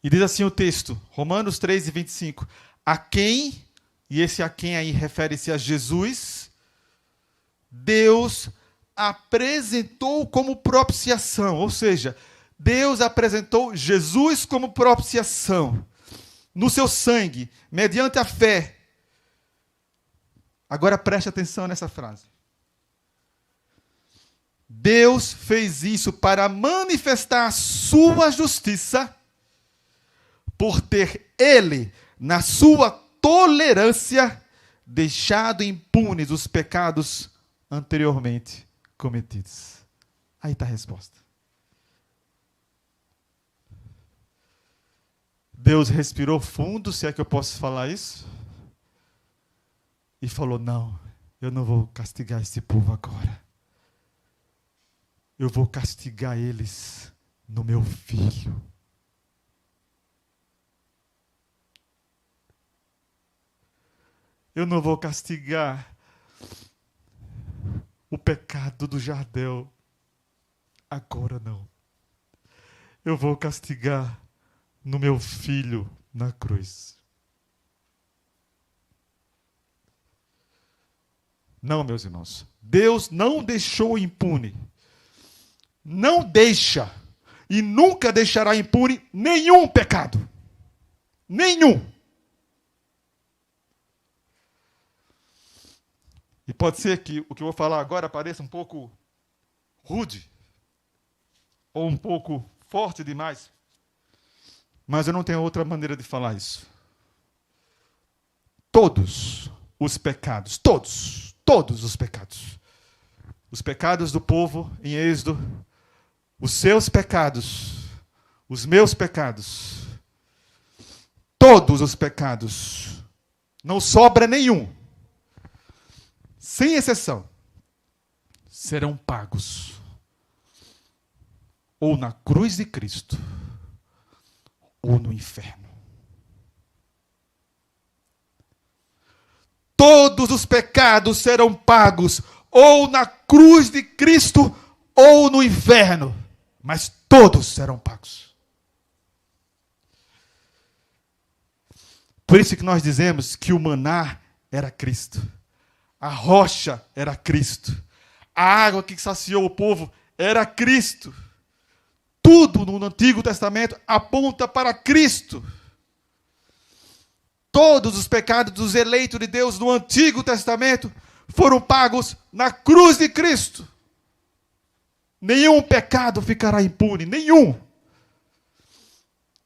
E diz assim o texto, Romanos 3, 25. A quem, e esse a quem aí refere-se a Jesus, Deus apresentou como propiciação. Ou seja, Deus apresentou Jesus como propiciação no seu sangue, mediante a fé. Agora preste atenção nessa frase. Deus fez isso para manifestar a sua justiça, por ter ele, na sua tolerância, deixado impunes os pecados anteriormente cometidos. Aí está a resposta. Deus respirou fundo, se é que eu posso falar isso, e falou, não, eu não vou castigar esse povo agora. Eu vou castigar eles no meu filho. Eu não vou castigar o pecado do Jardel agora, não. Eu vou castigar no meu filho na cruz. Não, meus irmãos. Deus não deixou impune. Não deixa e nunca deixará impune nenhum pecado. Nenhum. E pode ser que o que eu vou falar agora pareça um pouco rude, ou um pouco forte demais, mas eu não tenho outra maneira de falar isso. Todos os pecados, todos os pecados do povo em Êxodo, os seus pecados, os meus pecados, todos os pecados, não sobra nenhum. sem exceção, serão pagos ou na cruz de Cristo ou no inferno. Todos os pecados serão pagos ou na cruz de Cristo ou no inferno, mas todos serão pagos. Por isso que nós dizemos que o maná era Cristo, a rocha era Cristo, a água que saciou o povo era Cristo. Tudo no Antigo Testamento aponta para Cristo. Todos os pecados dos eleitos de Deus no Antigo Testamento foram pagos na cruz de Cristo. Nenhum pecado ficará impune, nenhum.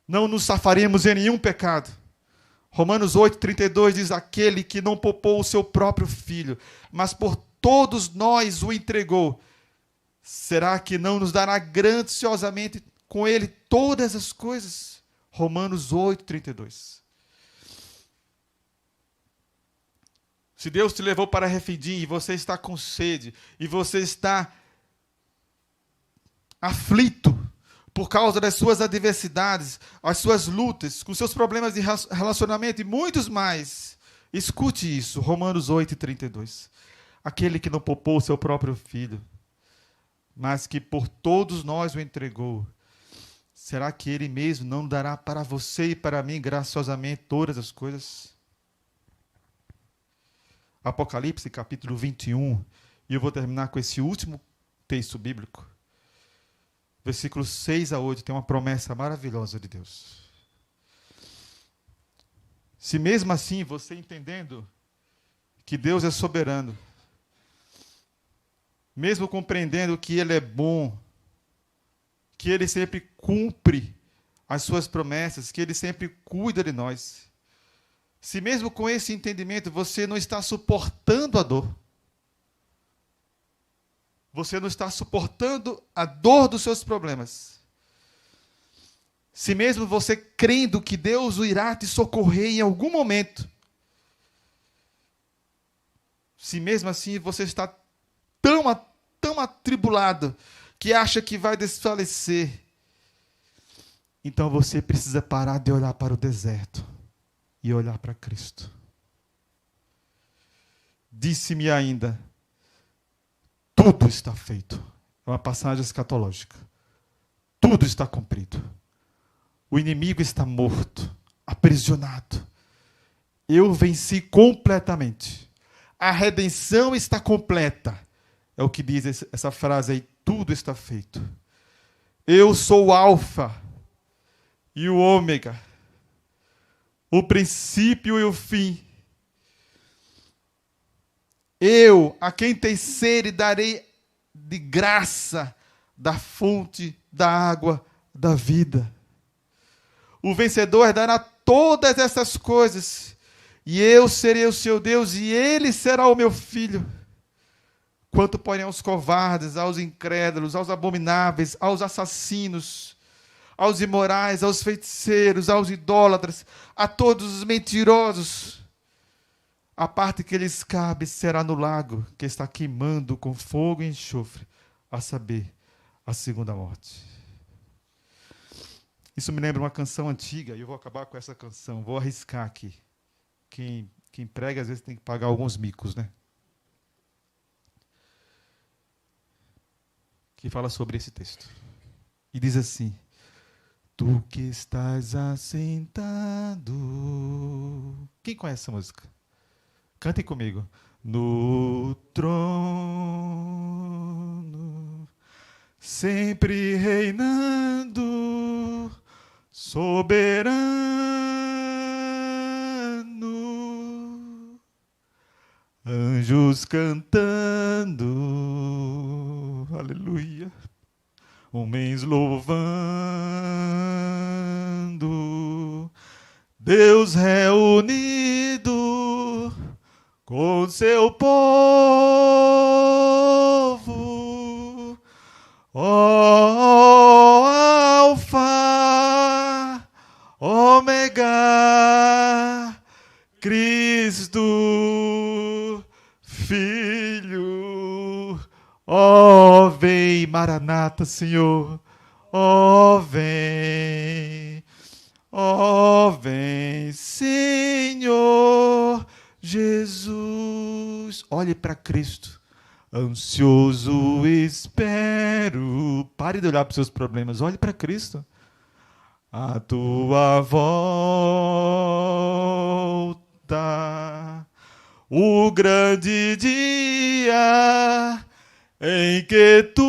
Não nos safaremos em nenhum pecado. Romanos 8,32 diz: aquele que não poupou o seu próprio filho, mas por todos nós o entregou, será que não nos dará graciosamente com ele todas as coisas? Romanos 8,32. Se Deus te levou para Refidim e você está com sede, e você está aflito por causa das suas adversidades, as suas lutas, com seus problemas de relacionamento e muitos mais, escute isso, Romanos 8,32. Aquele que não poupou o seu próprio filho, mas que por todos nós o entregou, será que ele mesmo não dará para você e para mim graciosamente todas as coisas? Apocalipse, capítulo 21, e eu vou terminar com esse último texto bíblico. Versículos 6 a 8, tem uma promessa maravilhosa de Deus. Se mesmo assim você entendendo que Deus é soberano, mesmo compreendendo que Ele é bom, que Ele sempre cumpre as suas promessas, que Ele sempre cuida de nós, se mesmo com esse entendimento você não está suportando a dor, você não está suportando a dor dos seus problemas, se mesmo você crendo que Deus irá te socorrer em algum momento, se mesmo assim você está tão atribulado que acha que vai desfalecer, então você precisa parar de olhar para o deserto e olhar para Cristo. Disse-me ainda: tudo está feito. É uma passagem escatológica. Tudo está cumprido. O inimigo está morto, aprisionado. Eu venci completamente. A redenção está completa. É o que diz essa frase aí: tudo está feito. Eu sou o Alfa e o Ômega, o princípio e o fim. Eu, a quem tem sede, darei de graça da fonte da água da vida. O vencedor herdará todas essas coisas, e eu serei o seu Deus, e ele será o meu filho. Quanto, porém, aos covardes, aos incrédulos, aos abomináveis, aos assassinos, aos imorais, aos feiticeiros, aos idólatras, a todos os mentirosos, a parte que lhes cabe será no lago, que está queimando com fogo e enxofre, a saber, a segunda morte. Isso me lembra uma canção antiga, e eu vou acabar com essa canção, vou arriscar aqui. Quem prega, às vezes, tem que pagar alguns micos, né? Que fala sobre esse texto. E diz assim: tu que estás assentado. Quem conhece essa música? Cantem comigo. No trono, sempre reinando, soberano, anjos cantando, aleluia, homens louvando, Deus reunido com seu povo, ó Alfa, Ômega, Cristo, Filho. Maranata, Senhor. Ó, vem. Ó, vem, Senhor Jesus. Olhe para Cristo. Ansioso espero. Pare de olhar para os seus problemas. Olhe para Cristo. A tua volta. O grande dia em que tu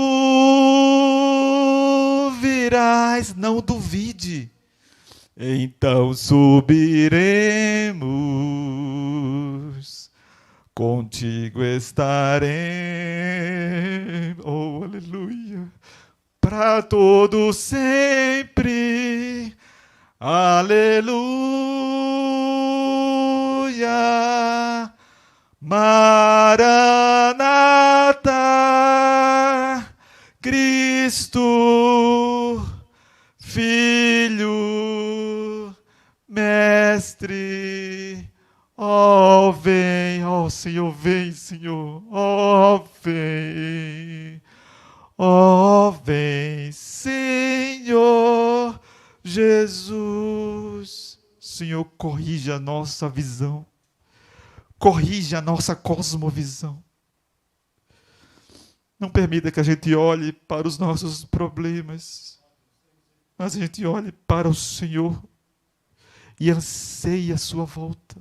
virás. Não duvide. Então subiremos, contigo estaremos, oh aleluia, para todo sempre, aleluia, Maranata, Cristo, Filho, Mestre, ó vem, ó Senhor, vem Senhor, ó vem Senhor Jesus. Senhor, corrija a nossa visão, corrija a nossa cosmovisão. Não permita que a gente olhe para os nossos problemas, mas a gente olhe para o Senhor e anseie a sua volta.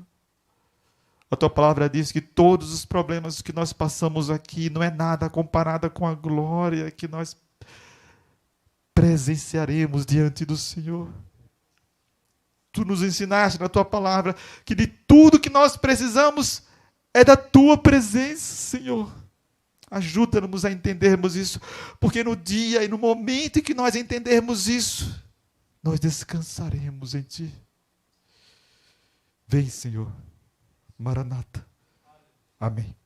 A tua palavra diz que todos os problemas que nós passamos aqui não é nada comparada com a glória que nós presenciaremos diante do Senhor. Tu nos ensinaste na tua palavra que de tudo que nós precisamos é da tua presença, Senhor. Ajuda-nos a entendermos isso, porque no dia e no momento em que nós entendermos isso, nós descansaremos em Ti. Vem, Senhor. Maranata. Amém.